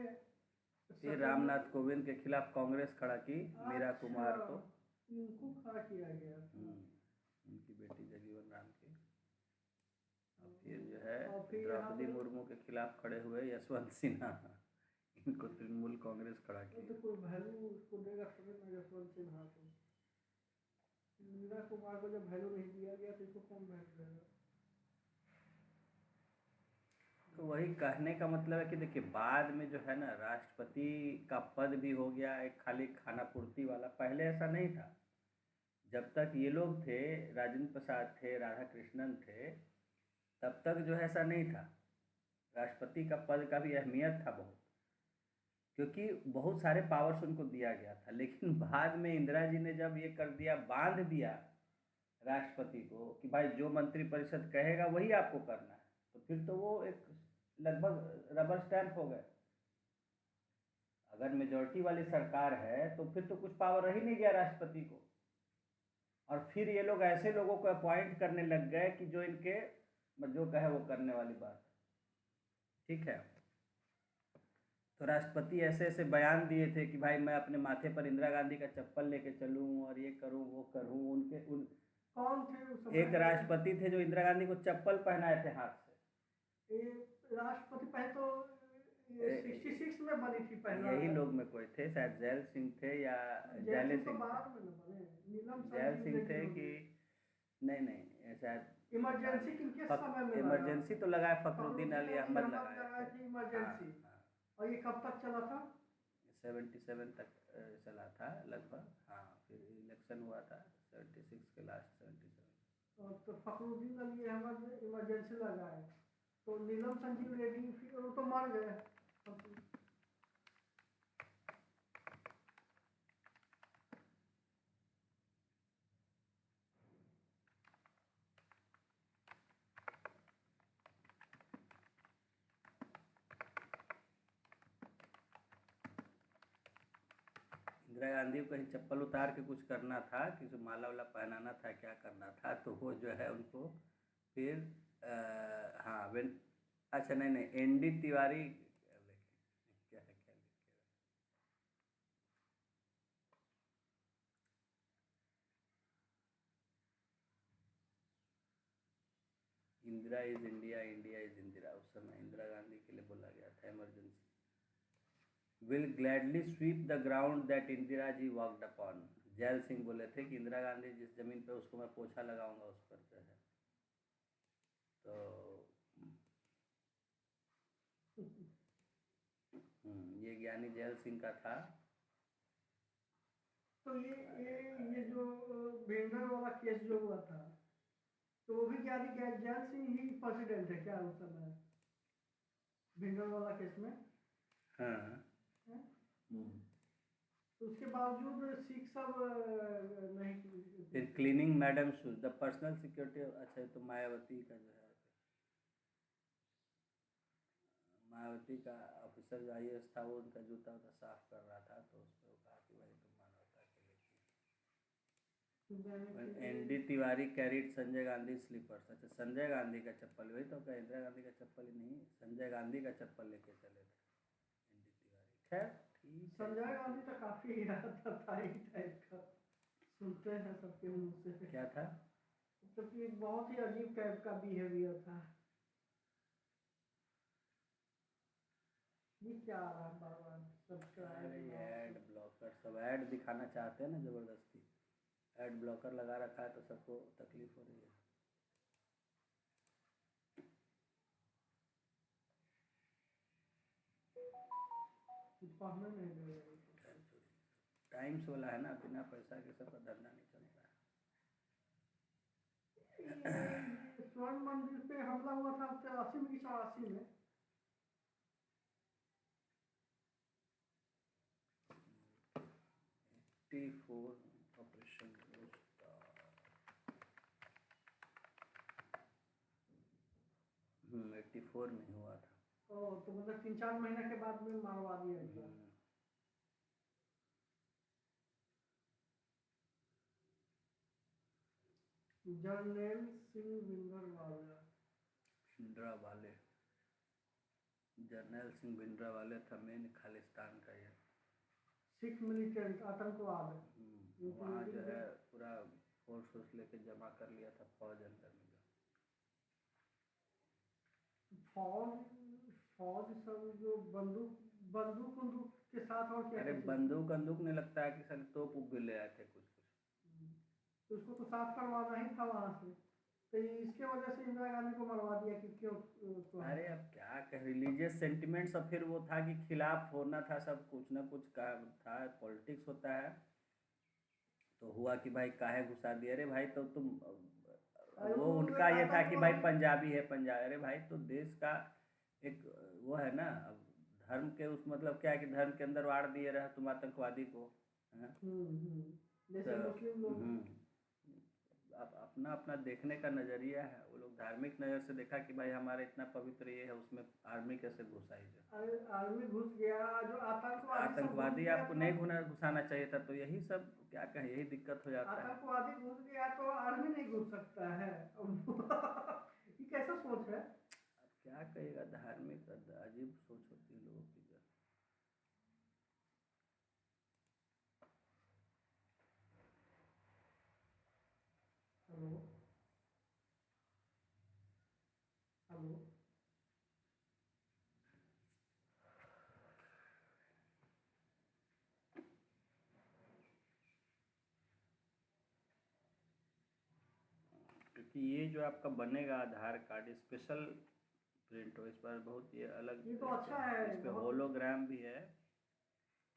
ये रामनाथ कोविंद के खिलाफ कांग्रेस खड़ा की, मीरा कुमार को, इनको खड़ा किया गया। उनकी बेटी जगजीवन राम की। और फिर जो है द्रौपदी मुर्मू के खिलाफ खड़े हुए यशवंत सिन्हा, इनको तृणमूल कांग्रेस खड़ा की। तो कोई वैल्यू उसको देगा थोड़ी ना यशवंत सिन्हा को, मीरा कुमार को जब वैल्यू नहीं दिया गया तो इसको कौन वैल्यू देगा। तो वही कहने का मतलब है कि देखिए बाद में जो है ना राष्ट्रपति का पद भी हो गया एक खाली खाना पूर्ति वाला, पहले ऐसा नहीं था। जब तक ये लोग थे, राजेंद्र प्रसाद थे, राधा कृष्णन थे, तब तक जो है ऐसा नहीं था। राष्ट्रपति का पद का भी अहमियत था बहुत, क्योंकि बहुत सारे पावर्स उनको दिया गया था। लेकिन बाद में इंदिरा जी ने जब ये कर दिया, बांध दिया राष्ट्रपति को कि भाई जो मंत्रिपरिषद कहेगा वही आपको करना है, तो फिर तो वो एक लगभग रबर स्टैंप हो गए। अगर मेजॉरिटी वाली सरकार है तो फिर तो कुछ पावर रह ही नहीं गया राष्ट्रपति को। और फिर ये लोग ऐसे लोगों को अपॉइंट करने लग गए कि जो इनके जो कहे वो करने वाली बात, ठीक है। तो राष्ट्रपति ऐसे ऐसे बयान दिए थे कि भाई मैं अपने माथे पर इंदिरा गांधी का चप्पल लेके चलूं और ये करूं वो करूं। कौन थे एक राष्ट्रपति थे जो इंदिरा गांधी को चप्पल पहनाए थे हाथ से। राष्ट्रपति पहले तो 66 में बनी थी पहला, यही लोग में कोई थे, शायद जैल सिंह थे या जैले सिंह जैल सिंह थे कि नहीं शायद इमरजेंसी किनके समय में इमरजेंसी तो लगाया फखरुद्दीन अली अहमद लगाया थी इमरजेंसी। और ये कब तक चला था? 77 तक चला था लगभग। हाँ फिर इलेक्शन हुआ था 76 के लास्ट 77। तो फखरुद्दीन अली अहमद ने इमरजेंसी लगाया, तो नीलम संजीव रेड्डी फिर वो तो मर गए। इंदिरा गांधी को कहीं चप्पल उतार के कुछ करना था, किसी माला वाला पहनाना था, क्या करना था, तो वो जो है उनको फिर हाँ वेन अच्छा नहीं नहीं एनडी तिवारी क्या है क्या लिखे Indira is India, India is Indira, उस समय इंदिरा गांधी के लिए बोला गया था emergency. Will gladly sweep the ground that Indira ji walked upon. Zail Singh बोले थे कि इंदिरा गांधी जिस जमीन पे उसको मैं पोछा लगाऊंगा उस पर जो है। तो ये ज्ञानी जैल सिंह का था। तो ये जो भेंडर वाला केस जो हुआ था, तो वो भी ज्ञानी जैल सिंह ही प्रेसिडेंट है क्या उस समय भेंडर वाला केस में? हाँ। हैं? तो उसके बावजूद सिख सब नहीं फिर cleaning madam shoes the personal security. अच्छा तो मायावती का जो है, मायावती का ऑफिसर जो आई था वो उनका जूता उता साफ कर रहा था, तो उस पर कहा कि भाई तुम मानवता के लिए। ND Tiwari carried Sanjay Gandhi slippers. अच्छा संजय गांधी का चप्पल, वही तो क्या इंदिरा गांधी का चप्पल ही नहीं, संजय गांधी का चप्पल लेके चले थे एनडी तिवारी। खैर ठीक। संजय गांधी तो काफी था ही टाइप का, सुनते हैं सबके मुंह से। क्या था? तो कि बहुत ही अजीब टाइप का बिहेवियर था। ये क्या आ रहा है बार बार सब्सक्राइब? अरे ऐड ब्लॉकर सब ऐड दिखाना चाहते हैं ना ज़बरदस्ती, ऐड ब्लॉकर लगा रखा है तो सबको तकलीफ हो रही है। पढ़ने नहीं दे रहे। टाइम्स वाला है ना, बिना पैसा के सबका धंधा नहीं चलता है। स्वर्ण मंदिर पे हमला हुआ था 83 में कि 84 में? 84 ऑपरेशन 84 में हुआ था। तो मतलब 3-4 महीने के बाद में मारवा दिया गया। जर्नैल सिंह भिंडरावाले। जर्नैल सिंह भिंडरावाले था मेन खालिस्तान का ये सिख मिलिटेंट आतंकवाद। वहाँ जो है पूरा फोर्स लेके जमा कर लिया था फौज अंदर में। फौज सब जो बंदूक के साथ और क्या? अरे बंदूक नहीं लगता है कि सर तोप भी ले आए थे कुछ तो उसको तो साफ करवाना ही था वहां से, तो इसके वजह से इंदिरा गांधी को मरवा दिया कि क्यों? अरे अब क्या कह, रिलीजियस सेंटिमेंट्स और फिर वो था कि खिलाफ होना था, सब कुछ ना कुछ का था, पॉलिटिक्स होता है। तो हुआ कि भाई काहे घुसा दिए, अरे भाई तो तुम वो उनका ये था कि भाई पंजाबी है पंजाबी, अरे भाई तो देश का एक वो है ना, अब धर्म के उस मतलब क्या है कि धर्म के अंदर वाड़ दिए रहे तुम आतंकवादी को। जैसे मुस्लिम लोग अपना अपना देखने का नजरिया है, वो लोग धार्मिक नज़र से देखा कि भाई हमारा इतना पवित्र ये है, उसमें आर्मी कैसे घुसाई जाए। आर्मी घुस गया, जो आतंकवादी आपको नहीं घुसाना चाहिए था, तो यही सब क्या कहें, यही दिक्कत हो जाता है। आतंकवादी घुस गया तो आर्मी नहीं घुस सकता है। ये कैसा सोच है? अब क्या कहेगा, धार्मिक अजीब सोच होती है लोगों की। हेलो हेलो क्योंकि ये जो आपका बनेगा आधार कार्ड स्पेशल प्रिंट हो, इस पर बहुत ये अलग, ये तो अच्छा है, इस पे होलोग्राम भी है,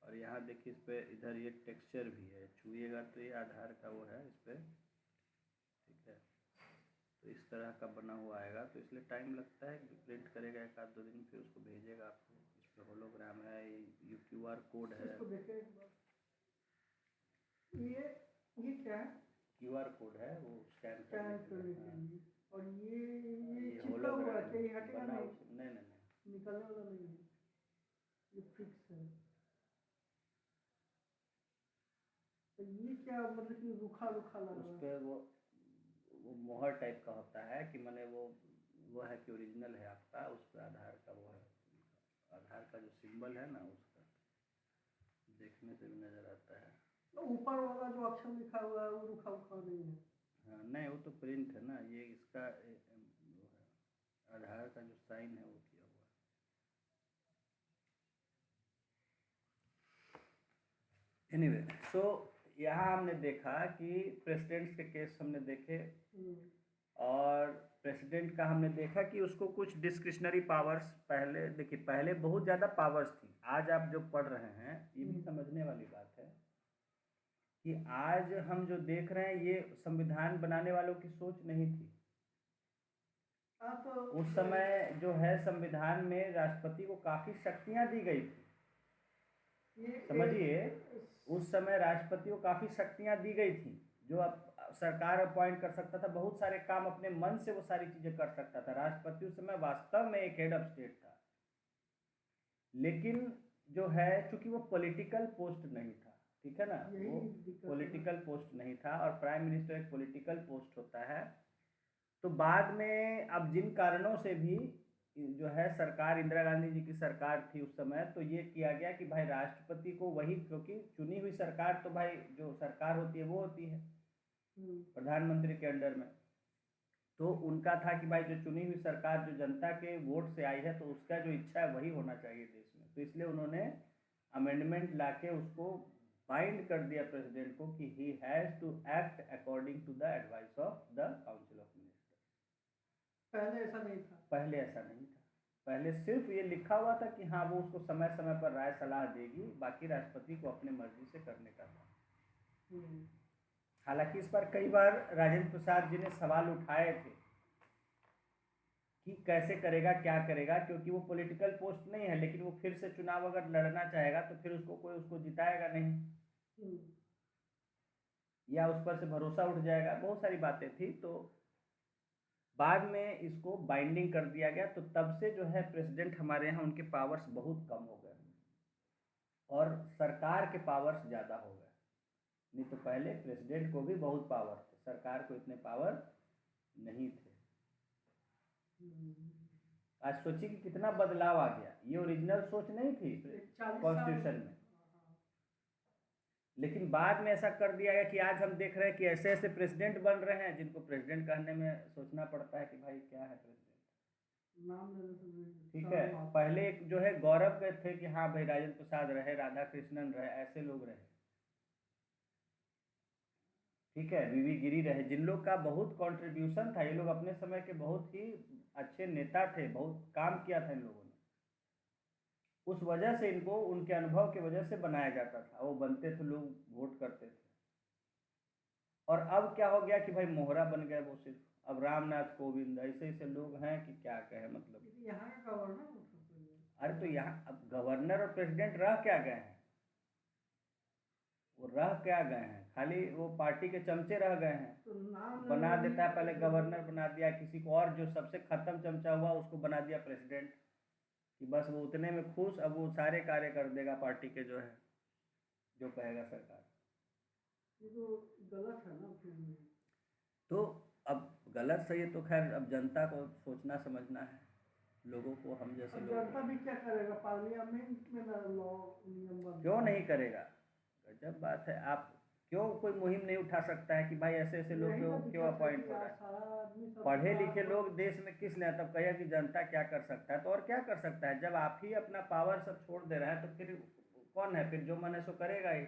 और यहाँ देखिए इस पे इधर ये टेक्सचर भी है, छुइएगा तो ये आधार का वो है इस पे, ठीक है। तो इस तरह का बना हुआ आएगा, तो इसलिए टाइम लगता है, प्रिंट करेगा 1-2 दिन, फिर उसको भेजेगा आपको। इस पर होलोग्राम है, ये QR कोड है। इसको देखें एक बार। ये क्या है? QR कोड है, वो स्कैन करने के लिए। और ये चिपका हुआ है, ये हटेगा नहीं? नहीं निकलने वाला नहीं है, ये फिक्स है। तो ये क्या मतलब कि रूखा रूखा लग उस रहा है? पे वो मोहर टाइप का होता है कि मैंने वो है कि ओरिजिनल है आपका, उस पर आधार का वो है, आधार का जो सिंबल है ना उसका देखने से भी नज़र आता है। तो ऊपर वाला जो अक्षर लिखा हुआ है वो रूखा रूखा नहीं है? हाँ नहीं, वो तो प्रिंट है ना, ये इसका वो है, आधार का जो साइन है वो किया हुआ है। एनीवे सो यहाँ हमने देखा कि प्रेसिडेंट्स के केस हमने देखे, और प्रेसिडेंट का हमने देखा कि उसको कुछ डिस्क्रिशनरी पावर्स, पहले देखिए पहले बहुत ज़्यादा पावर्स थी। आज आप जो पढ़ रहे हैं ये भी समझने वाली बात है कि आज हम जो देख रहे हैं ये संविधान बनाने वालों की सोच नहीं थी। आप उस समय जो है संविधान में राष्ट्रपति को काफ़ी शक्तियां दी गई थी, समझिए उस समय राष्ट्रपति को काफ़ी शक्तियां दी गई थी, जो अब सरकार अपॉइंट कर सकता था, बहुत सारे काम अपने मन से वो सारी चीज़ें कर सकता था। राष्ट्रपति उस समय वास्तव में एक हेड ऑफ स्टेट था, लेकिन जो है चूंकि वो पॉलिटिकल पोस्ट नहीं था, ठीक है ना, वो पॉलिटिकल पोस्ट नहीं था, और प्राइम मिनिस्टर एक पॉलिटिकल पोस्ट होता है। तो बाद में अब जिन कारणों से भी जो है सरकार, इंदिरा गांधी जी की सरकार थी उस समय, तो ये किया गया कि भाई राष्ट्रपति को वही, क्योंकि चुनी हुई सरकार तो भाई जो सरकार होती है वो होती है प्रधानमंत्री के अंडर में, तो उनका था कि भाई जो चुनी हुई सरकार जो जनता के वोट से आई है तो उसका जो इच्छा है वही होना चाहिए देश में। तो इसलिए उन्होंने अमेंडमेंट लाके उसको बाइंड कर दिया प्रेसिडेंट को कि he has to act according to the advice of the council of minister. पहले ऐसा नहीं था? पहले ऐसा नहीं था, पहले सिर्फ ये लिखा हुआ था कि हाँ वो उसको समय समय पर राय सलाह देगी, बाकी राष्ट्रपति को अपने मर्जी से करने का था। हालांकि इस पर कई बार राजेंद्र प्रसाद जी ने सवाल उठाए थे कि कैसे करेगा, क्या करेगा, क्योंकि वो पॉलिटिकल पोस्ट नहीं है, लेकिन वो फिर से चुनाव अगर लड़ना चाहेगा तो फिर उसको कोई उसको जिताएगा नहीं, या उस पर से भरोसा उठ जाएगा, बहुत सारी बातें थी। तो बाद में इसको बाइंडिंग कर दिया गया, तो तब से जो है प्रेसिडेंट हमारे यहाँ उनके पावर्स बहुत कम हो गए और सरकार के पावर्स ज़्यादा हो गए। नहीं तो पहले प्रेसिडेंट को भी बहुत पावर थे, सरकार को इतने पावर नहीं थे। आज सोचिए कि कितना बदलाव आ गया, ये ओरिजिनल सोच नहीं थी कॉन्स्टिट्यूशन में, लेकिन बाद में ऐसा कर दिया गया कि आज हम देख रहे हैं कि ऐसे ऐसे प्रेसिडेंट बन रहे हैं जिनको प्रेसिडेंट कहने में सोचना पड़ता है कि भाई क्या है प्रेसिडेंट, नाम लेने से ठीक है। पहले एक जो है गौरव के थे कि हाँ भाई राजेंद्र प्रसाद रहे, राधा कृष्णन रहे, ऐसे लोग रहे, ठीक है, वीवी गिरी रहे, जिन लोग का बहुत कंट्रीब्यूशन था, ये लोग अपने समय के बहुत ही अच्छे नेता थे, बहुत काम किया था इन लोगों ने, उस वजह से इनको उनके अनुभव की वजह से बनाया जाता था, वो बनते थे, लोग वोट करते थे। और अब क्या हो गया कि भाई मोहरा बन गए वो सिर्फ, अब रामनाथ कोविंद, ऐसे ऐसे लोग हैं कि क्या कहे, मतलब यहाँ का गवर्नर। अरे तो यहाँ अब गवर्नर और प्रेसिडेंट रह क्या गए हैं, वो रह क्या गए हैं, खाली वो पार्टी के चमचे रह गए हैं। तो नाम बना देता है, पहले गवर्नर बना दिया किसी को, और जो सबसे खत्म चमचा हुआ उसको बना दिया प्रेसिडेंट, कि बस वो उतने में खुश, अब वो सारे कार्य कर देगा पार्टी के, जो है जो कहेगा सरकार। ये तो गलत है ना फिर भी। तो अब गलत सही है तो खैर अब जनता को सोचना समझना है, लोगों को, हम जैसे लोग जनता भी क्या करेगा, पार्लियामेंट में ना लॉ नियम बन, क्यों नहीं करेगा, गजब बात है। आप क्यों कोई मुहिम नहीं उठा सकता है कि भाई ऐसे ऐसे लोग क्यों अपॉइंट हो रहे हैं, पढ़े लिखे लोग देश में किस लिए, तब कहिए कि जनता क्या कर सकता है, तो और क्या कर सकता है, जब आप ही अपना पावर सब छोड़ दे रहे हैं तो फिर कौन है, फिर जो मन है सो करेगा ही।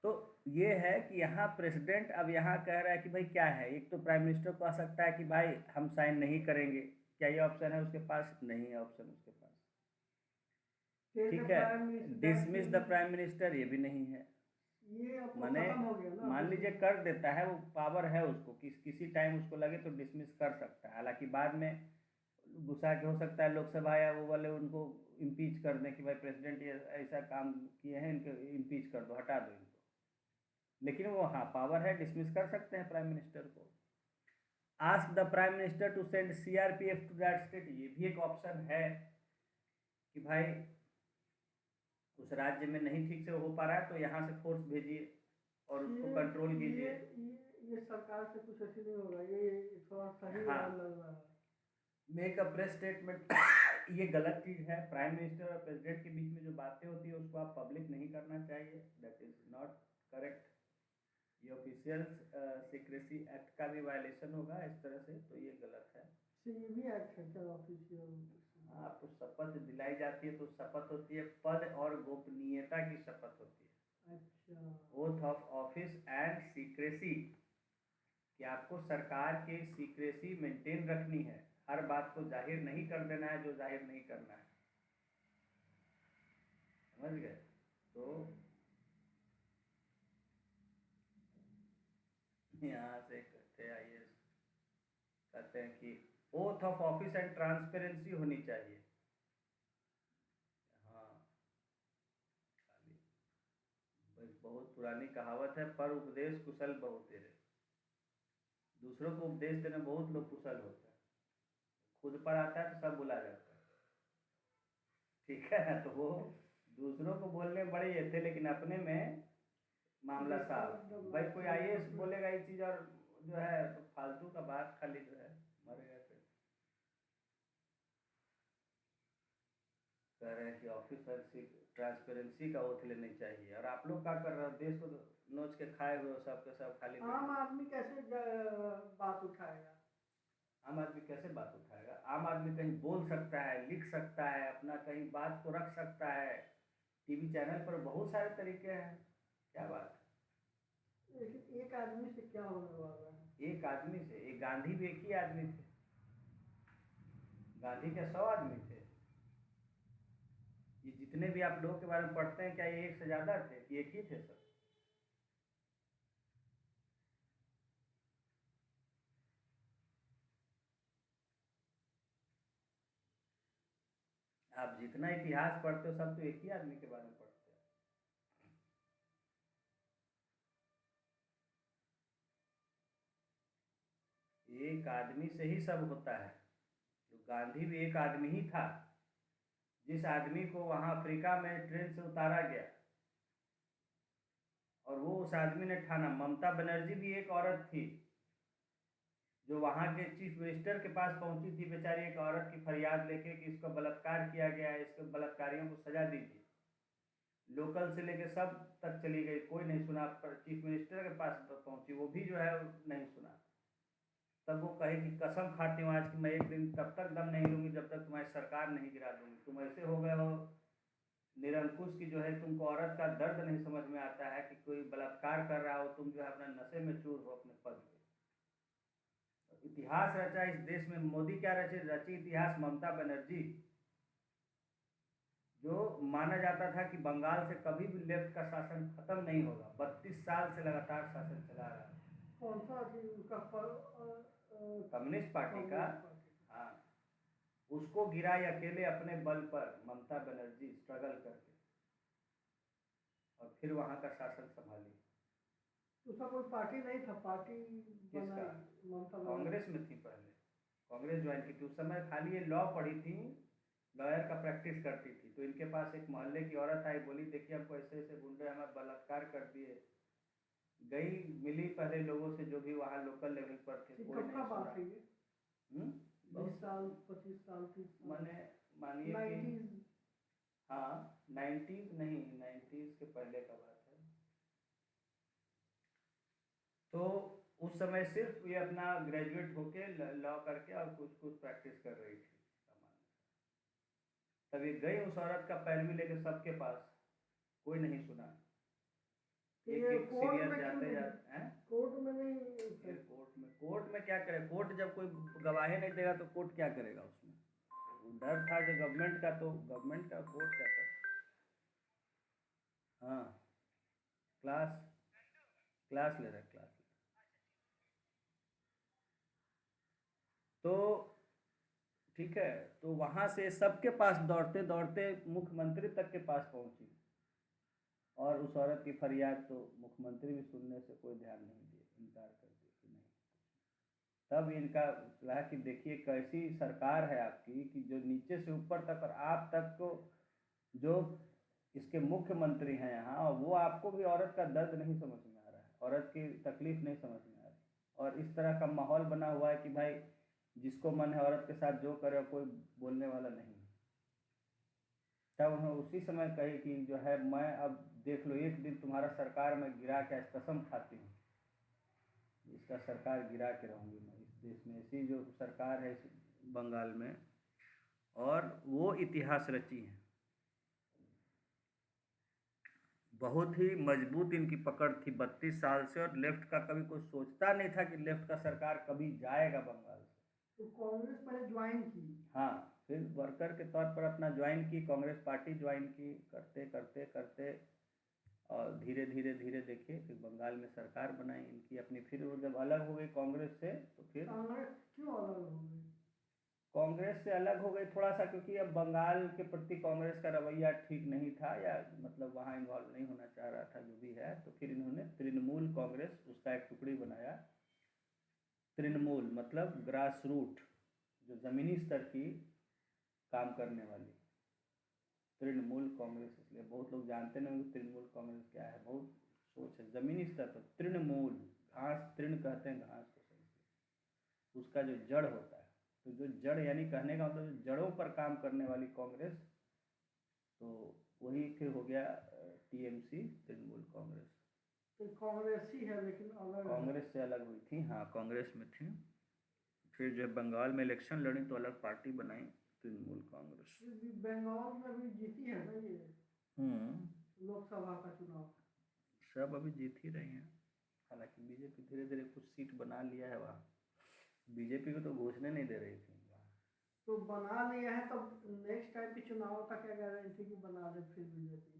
तो ये है कि यहाँ प्रेसिडेंट अब यहाँ कह रहा है कि भाई क्या है, एक तो प्राइम मिनिस्टर को आ सकता है कि भाई हम साइन नहीं करेंगे, क्या ये ऑप्शन है उसके पास, नहीं है ऑप्शन उसके पास, ठीक है। डिसमिस द प्राइम मिनिस्टर, ये भी नहीं है, ये माने मान लीजिए कर देता है, वो पावर है उसको, किसी टाइम उसको लगे तो डिसमिस कर सकता है, हालांकि बाद में गुस्सा के हो सकता है लोकसभा या वो वाले उनको इम्पीच कर दें कि भाई प्रेसिडेंट ये ऐसा काम किए हैं, इनको इम्पीच कर दो, हटा दो इनको, लेकिन वो हाँ पावर है, डिसमिस कर सकते हैं प्राइम मिनिस्टर को। Ask the prime minister to send CRPF to that state, ये भी एक ऑप्शन है कि भाई उस राज्य में नहीं ठीक से हो पा रहा है तो यहाँ से फोर्स भेजिए और उसको कंट्रोल कीजिए। ये सरकार से कुछ ऐसी नहीं होगा, ये थोड़ा सही हाँ, लग रहा है। मेक अ प्रेस स्टेटमेंट ये गलत चीज़ है। प्राइम मिनिस्टर और प्रेसिडेंट के बीच में जो बातें होती है उसको आप पब्लिक नहीं करना चाहिए, दैट इज नॉट करेक्ट। ये ऑफिशियल सीक्रेसी एक्ट का भी वायलेशन होगा इस तरह से, तो ये गलत है। ये भी एक्ट है क्या ऑफिशियल? हाँ, आपको शपथ दिलाई जाती है तो शपथ होती है, पद और गोपनीयता की शपथ होती है। अच्छा। Oath of office and secrecy, कि आपको सरकार की सीक्रेसी मेंटेन रखनी है, हर बात को जाहिर नहीं कर देना है जो जाहिर नहीं करना है, समझ गए? तो यहाँ से कहते आइए, कहते हैं कि oath of office and transparency होनी चाहिए। हाँ, बहुत पुरानी कहावत है, पर उपदेश कुशल बहु तेरे। दूसरों को उपदेश देने बहुत लोग कुशल होते हैं, खुद पर आता है तो सब बुला जाता है, ठीक है ना? तो वो दूसरों को बोलने में बड़े ये थे, लेकिन अपने में मामला साफ। भाई कोई आईएएस बोलेगा ये चीज़ और जो है तो फालतू का बात, खाली जो है मर गए। फिर कह रहे हैं कि ऑफिसर ट्रांसपेरेंसी का ओथ लेनी चाहिए, और आप लोग क्या कर रहे हो? देश को नोच के खाए हुए हो, सब के सब खाली। आम आदमी कैसे बात उठाएगा? आम आदमी कैसे बात उठाएगा? आम आदमी कहीं बोल सकता है, लिख सकता है, अपना कहीं बात को रख सकता है, टीवी चैनल पर बहुत सारे तरीके हैं, क्या बात है? लेकिन एक आदमी से क्या होने वाला है? एक आदमी से? एक गांधी भी एक ही आदमी थे, गांधी के 100 आदमी थे। ये जितने भी आप लोगों के बारे में पढ़ते हैं, क्या ये एक से ज़्यादा थे कि एक ही थे सब? आप जितना इतिहास पढ़ते हो सब तो एक ही आदमी के बारे में पढ़ते हैं। एक आदमी से ही सब होता है। तो गांधी भी एक आदमी ही था, जिस आदमी को वहाँ अफ्रीका में ट्रेन से उतारा गया और वो उस आदमी ने ठाना। ममता बनर्जी भी एक औरत थी जो वहाँ के चीफ मिनिस्टर के पास पहुंची थी, बेचारी एक औरत की फरियाद लेके कि इसका बलात्कार किया गया है, इसके बलात्कारियों को सजा दीजिए। लोकल से लेके सब तक चली गई, कोई नहीं सुना, पर चीफ मिनिस्टर के पास पहुंची, वो भी जो है नहीं सुना। तब वो कहे कि कसम खाती हूँ आज कि मैं एक दिन तब तक दम नहीं लूंगी जब तक तुम्हारी सरकार नहीं गिरा दूंगी। तुम ऐसे हो गए हो निरंकुश की जो है, तुमको औरत का दर्द नहीं समझ में आता है कि कोई बलात्कार कर रहा हो, तुम जो है अपना नशे में चूर हो अपने पद पे। इतिहास रचा इस देश में मोदी, क्या रचे? रची इतिहास ममता बनर्जी, जो माना जाता था कि बंगाल से कभी भी लेफ्ट का शासन खत्म नहीं होगा। 32 साल से लगातार शासन चला रहा है। कौन सा थी उसका कम्युनिस्ट पार्टी का। हाँ, उसको गिराई अकेले अपने बल पर ममता बनर्जी, स्ट्रगल करके, और फिर वहाँ का शासन संभाली। उसका कोई पार्टी नहीं था, पार्टी किसका? ममता कांग्रेस में थी पहले, कांग्रेस ज्वाइन की थी। उस समय खाली ये लॉ पढ़ी थी, लॉयर का प्रैक्टिस करती थी। तो इनके पास एक मोहल्ले की औरत आई, बोली देखिए हमको ऐसे ऐसे गुंडे हमें बलात्कार कर दिए। गई, मिली पहले लोगों से जो भी वहाँ लोकल लेवल पर थे, कोई नहीं बात है सुना। ये 20 साल 25 साल 30 साल मैंने मानिए कि हाँ 90s नहीं, 90s के पहले का बात है। तो उस समय सिर्फ ये अपना ग्रेजुएट होके लॉ करके और कुछ कुछ प्रैक्टिस कर रही थी सामान्य। तब ये गई उस औरत का पैरवी लेके सबके पास, कोई नहीं सुना। एक एक सीरियल जाते जाते हैं कोर्ट में नहीं। कोर्ट में क्या करे? कोर्ट जब कोई गवाही नहीं देगा तो कोर्ट क्या करेगा? उसमें डर था जो गवर्नमेंट का, तो गवर्नमेंट का कोर्ट क्या कर। हाँ, क्लास क्लास ले रहे, क्लास ले। तो ठीक है, तो वहाँ से सबके पास दौड़ते दौड़ते मुख्यमंत्री तक के पास पहुँची, और उस औरत की फरियाद तो मुख्यमंत्री भी सुनने से कोई ध्यान नहीं दिए, इनकार कर दिए कि नहीं। तब इनका सलाह कि देखिए कैसी सरकार है आपकी कि जो नीचे से ऊपर तक और आप तक को जो इसके मुख्यमंत्री हैं यहाँ, और वो आपको भी औरत का दर्द नहीं समझ में आ रहा है, औरत की तकलीफ नहीं समझ में आ रही, और इस तरह का माहौल बना हुआ है कि भाई जिसको मन है औरत के साथ जो करे, कोई बोलने वाला नहीं। तब उन्होंने उसी समय कही कि जो है मैं अब देख लो, एक दिन तुम्हारा सरकार में गिरा के कसम खाती हूँ, इसका सरकार गिरा के रहूँगी मैं इस देश में। ऐसी जो सरकार है इस बंगाल में, और वो इतिहास रची है। बहुत ही मजबूत इनकी पकड़ थी 32 साल से, और लेफ्ट का कभी कोई सोचता नहीं था कि लेफ्ट का सरकार कभी जाएगा बंगाल से। तो कांग्रेस पहले ज्वाइन की। हाँ, फिर वर्कर के तौर पर अपना ज्वाइन की, कांग्रेस पार्टी ज्वाइन की, करते करते करते और धीरे धीरे धीरे देखिए फिर बंगाल में सरकार बनाई इनकी अपनी। फिर वो जब अलग हो गई कांग्रेस से, तो फिर कांग्रेस क्यों अलग हो गई? कांग्रेस से अलग हो गई थोड़ा सा, क्योंकि अब बंगाल के प्रति कांग्रेस का रवैया ठीक नहीं था, या मतलब वहाँ इन्वॉल्व नहीं होना चाह रहा था, जो भी है। तो फिर इन्होंने तृणमूल कांग्रेस, उसका एक टुकड़ी बनाया। तृणमूल मतलब ग्रास रूट, जो ज़मीनी स्तर की काम करने वाली, तृणमूल कांग्रेस। इसलिए बहुत लोग जानते नहीं होंगे तृणमूल कांग्रेस क्या है, बहुत सोच है। ज़मीनी स्तर पर तृणमूल, घास, तृण कहते हैं घास को, उसका जो जड़ होता है, तो जो जड़ यानी कहने का मतलब जो जड़ों पर काम करने वाली कांग्रेस, तो वही फिर हो गया टीएमसी, तृणमूल कांग्रेस। तो कांग्रेस ही है लेकिन अलग कांग्रेस से अलग हुई थी, हाँ कांग्रेस में थी। फिर जब बंगाल में इलेक्शन लड़ी तो अलग पार्टी बनाई, तृणमूल कांग्रेस। बंगाल में भी जीती है ना ये लोकसभा का चुनाव? सब अभी जीत ही रही हैं, हालांकि बीजेपी धीरे धीरे कुछ सीट बना लिया है वहाँ। बीजेपी को तो घोषणा नहीं दे रही थी। तो बना लिया है, तब नेक्स्ट टाइम के चुनाव का क्या गारंटी कि बना दे फिर बीजेपी?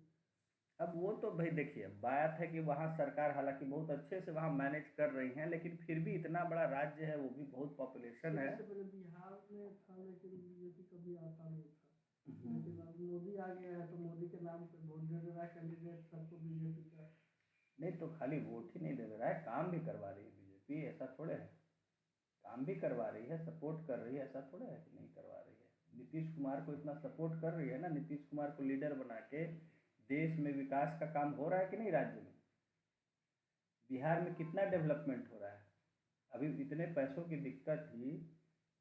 अब वो तो भाई देखिए, बात है कि वहाँ सरकार हालांकि बहुत अच्छे से वहाँ मैनेज कर रही हैं, लेकिन फिर भी इतना बड़ा राज्य है, वो भी बहुत पॉपुलेशन है। इससे पहले बिहार में था लेकिन बीजेपी कभी आता नहीं था, लेकिन अब मोदी आ गया है तो मोदी के नाम पे वोट दे दे रहा है कैंडिडेट सबको बीजेपी का। नहीं तो खाली वोट ही नहीं दे रहा है, काम भी करवा रही है बीजेपी, ऐसा थोड़े है। काम भी करवा रही है, सपोर्ट कर रही है, ऐसा थोड़ा है कि नहीं करवा रही है। नीतीश कुमार को इतना सपोर्ट कर रही है ना, नीतीश कुमार को लीडर बना के देश में विकास का काम हो रहा है कि नहीं राज्य में? बिहार में कितना डेवलपमेंट हो रहा है। अभी इतने पैसों की दिक्कत थी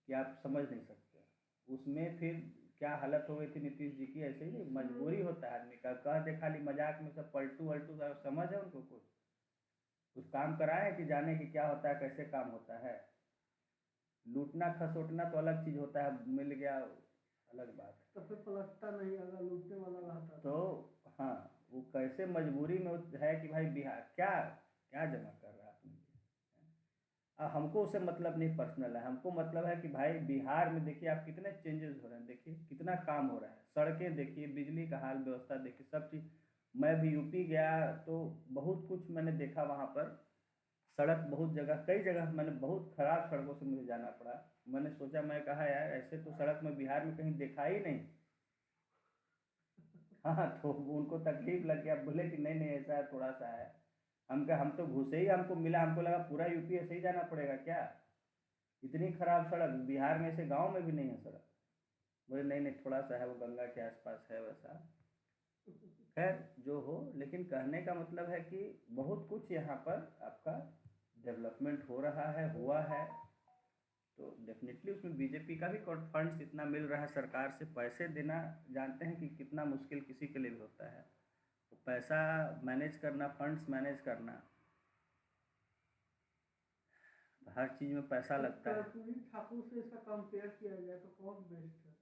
कि आप समझ नहीं सकते, उसमें फिर क्या हालत हो गई थी नीतीश जी की। ऐसे ही मजबूरी होता है आदमी का, कह दे खाली मजाक में सब पलटू वल्टू, समझ है उनको कुछ काम कराए कि जाने कि क्या होता है, कैसे काम होता है। लूटना खसोटना तो अलग चीज़ होता है, मिल गया अलग बात है। तो फिर पलटता नहीं अगर लूटने वाला रहता तो हाँ, वो कैसे मजबूरी में है कि भाई बिहार क्या क्या जमा कर रहा है अपने लिए। हमको उससे मतलब नहीं पर्सनल है, हमको मतलब है कि भाई बिहार में देखिए आप कितने चेंजेस हो रहे हैं, देखिए कितना काम हो रहा है, सड़कें देखिए, बिजली का हाल व्यवस्था देखिए, सब चीज़। मैं भी यूपी गया तो बहुत कुछ मैंने देखा वहाँ पर। सड़क बहुत जगह, कई जगह मैंने बहुत ख़राब सड़कों से मुझे जाना पड़ा। मैंने सोचा, मैं कहा यार ऐसे तो सड़क में बिहार में कहीं देखा ही नहीं। हाँ, तो उनको तकलीफ लग गया, बोले कि नहीं नहीं ऐसा है, थोड़ा सा है। हम कहा हम तो घुसे ही हमको मिला, हमको लगा पूरा यूपी ऐसे ही जाना पड़ेगा क्या, इतनी खराब सड़क बिहार में, ऐसे गांव में भी नहीं है सड़क। बोले नहीं नहीं थोड़ा सा है, वो गंगा के आसपास है वैसा। खैर जो हो, लेकिन कहने का मतलब है कि बहुत कुछ यहाँ पर आपका डेवलपमेंट हो रहा है, हुआ है। तो डेफिनेटली उसमें बीजेपी का भी फंड्स इतना मिल रहा है सरकार से। पैसे देना जानते हैं कि कितना मुश्किल किसी के लिए भी होता है, तो पैसा मैनेज करना, फंड्स मैनेज करना, हर चीज़ में पैसा लगता है। कर्पूरी ठाकुर से इसका कंपेयर किया जाए तो कौन बेस्ट है?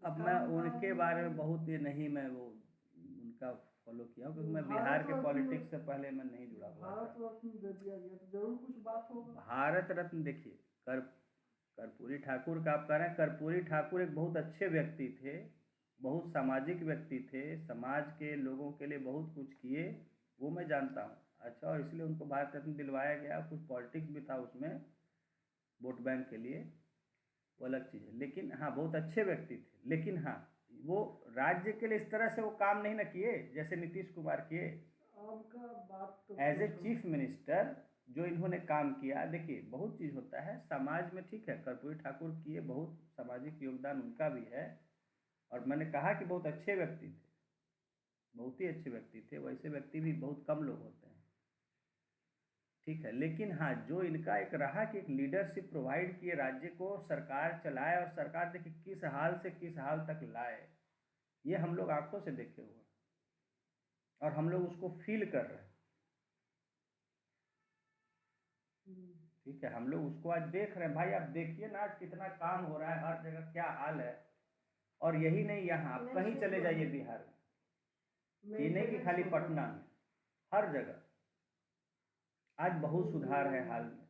अब मैं उनके बारे में बहुत ये नहीं, मैं वो उनका फॉलो किया क्योंकि मैं बिहार के पॉलिटिक्स से पहले मैं नहीं जुड़ा हुआ भारत था। रत्न दे दिया गया तो जरूर कुछ बात होगा। भारत रत्न देखिए, कर्पूरी ठाकुर का आप कह रहे हैं, कर्पूरी ठाकुर एक बहुत अच्छे व्यक्ति थे, बहुत सामाजिक व्यक्ति थे, समाज के लोगों के लिए बहुत कुछ किए, वो मैं जानता हूँ। अच्छा, और इसलिए उनको भारत रत्न दिलवाया गया, कुछ पॉलिटिक्स भी था उसमें, वोट बैंक के लिए, वो अलग चीज़ है। लेकिन हाँ, बहुत अच्छे व्यक्ति थे, लेकिन हाँ वो राज्य के लिए इस तरह से वो काम नहीं ना किए जैसे नीतीश कुमार किए। आपका बात तो एज ए चीफ मिनिस्टर जो इन्होंने काम किया, देखिए बहुत चीज़ होता है समाज में, ठीक है कर्पूरी ठाकुर किए, बहुत सामाजिक योगदान उनका भी है, और मैंने कहा कि बहुत अच्छे व्यक्ति थे, बहुत ही अच्छे व्यक्ति थे, वैसे व्यक्ति भी बहुत कम लोग होते हैं। ठीक है, लेकिन हाँ, जो इनका एक रहा कि एक लीडरशिप प्रोवाइड किए, राज्य को सरकार चलाए, और सरकार देखिए किस हाल से किस हाल तक लाए, ये हम लोग आंखों से देखे हुए हैं और हम लोग उसको फील कर रहे हैं। ठीक है, हम लोग उसको आज देख रहे हैं। भाई आप देखिए ना, आज कितना काम हो रहा है, हर जगह क्या हाल है। और यही नहीं, यहाँ आप कहीं चले जाइए बिहार में, ये नहीं कि खाली पटना में, हर जगह आज बहुत सुधार है हाल में।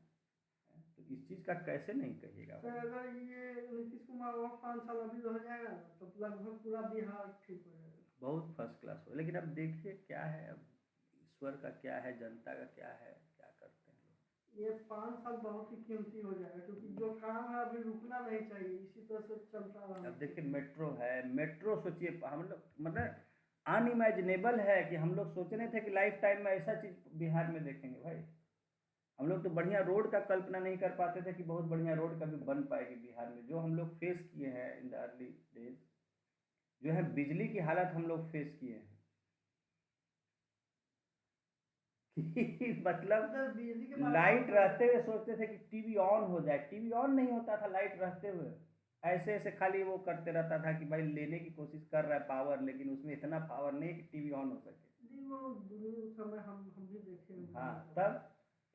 तो इस चीज का कैसे नहीं कहिएगा। सर अगर ये नीतीश कुमार और 5 साल अभी रह जाएगा ना, तो लगभग पूरा बिहार ठीक हो जाएगा, बहुत फर्स्ट क्लास हो। लेकिन अब देखिए क्या है, अब ईश्वर का क्या है, जनता का क्या है, क्या करते हैं लोग। ये 5 साल बहुत ही कीमती हो जाएगा, क्योंकि जो काम है अभी रुकना नहीं चाहिए, इसी तरह से चलता रहा। अब देखिए मेट्रो है, मेट्रो सोचिए हम लोग, मतलब अनइमेजिनेबल है कि हम लोग सोच रहे थे कि लाइफ टाइम में ऐसा चीज बिहार में देखेंगे। भाई हम लोग तो बढ़िया रोड का कल्पना नहीं कर पाते थे कि बहुत बढ़िया रोड कभी बन पाएगी बिहार में। जो हम लोग फेस किए हैं इन द अर्ली डेज, जो है बिजली की हालत हम लोग फेस किए हैं कि मतलब बिजली के लाइट रहते हुए सोचते थे कि टीवी ऑन हो जाए, टीवी ऑन नहीं होता था लाइट रहते हुए। ऐसे ऐसे खाली वो करते रहता था कि भाई लेने की कोशिश कर रहा है पावर, लेकिन उसमें इतना पावर नहीं कि टीवी ऑन हो सके। नहीं, वो समय हम भी देखे हैं। हाँ, तब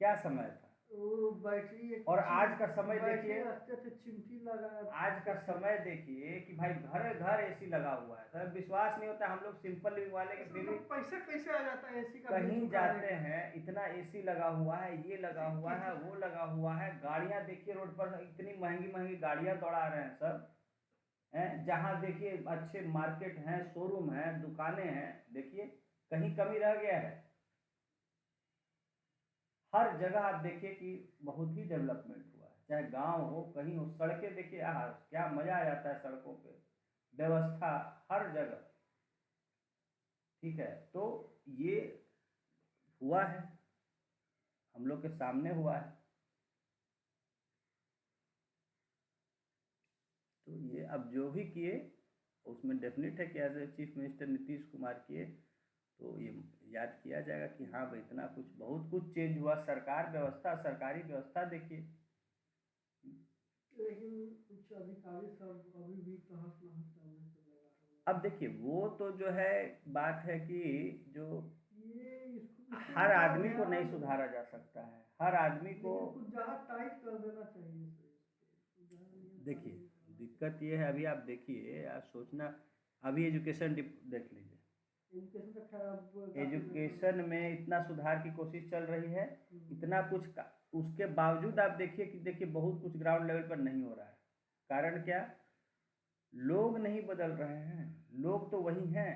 क्या समय था। वो बैटरी और आज का समय देखिए, रखते थे, चिमटी लगा। आज का समय देखिए कि भाई घर घर एसी लगा हुआ है। सर विश्वास नहीं होता, हम लोग सिंपल लिविंग वाले के फिर भी पैसा कैसे आ जाता है एसी का? कहीं जाते हैं, इतना एसी लगा हुआ है, ये लगा हुआ है, वो लगा हुआ है। गाड़ियां देखिए रोड पर, इतनी महंगी महंगी गाड़ियां दौड़ा रहे हैं सब हैं। जहाँ देखिए अच्छे मार्केट हैं, शोरूम है, दुकानें हैं, देखिए कहीं कमी रह गया है। हर जगह आप देखिए कि बहुत ही डेवलपमेंट हुआ है, चाहे गांव हो कहीं हो। सड़कें देखिए, आह क्या मजा आ जाता है सड़कों पे, व्यवस्था हर जगह। ठीक है, तो ये हुआ है, हम लोग के सामने हुआ है। तो ये अब जो भी किए उसमें डेफिनेट है कि as a chief minister Nitish Kumar किए, तो ये याद किया जाएगा कि हाँ भाई इतना कुछ, बहुत कुछ चेंज हुआ। सरकार व्यवस्था, सरकारी व्यवस्था देखिए। लेकिन कुछ अधिकारी सब अभी भी तहस नहस करने से लगा है। अब देखिए वो तो जो है बात है कि जो ये हर आदमी को नहीं सुधारा जा सकता है, हर आदमी को कुछ ज़्यादा टाइट कर देना चाहिए। देखिए दिक्कत ये है, अभी आप देखिए, आप सोचना, अभी एजुकेशन देख लीजिए, एजुकेशन में इतना सुधार की कोशिश चल रही है, इतना कुछ उसके बावजूद आप देखिए कि देखिए बहुत कुछ ग्राउंड लेवल पर नहीं हो रहा है। कारण क्या, लोग नहीं बदल रहे हैं। लोग तो वही हैं,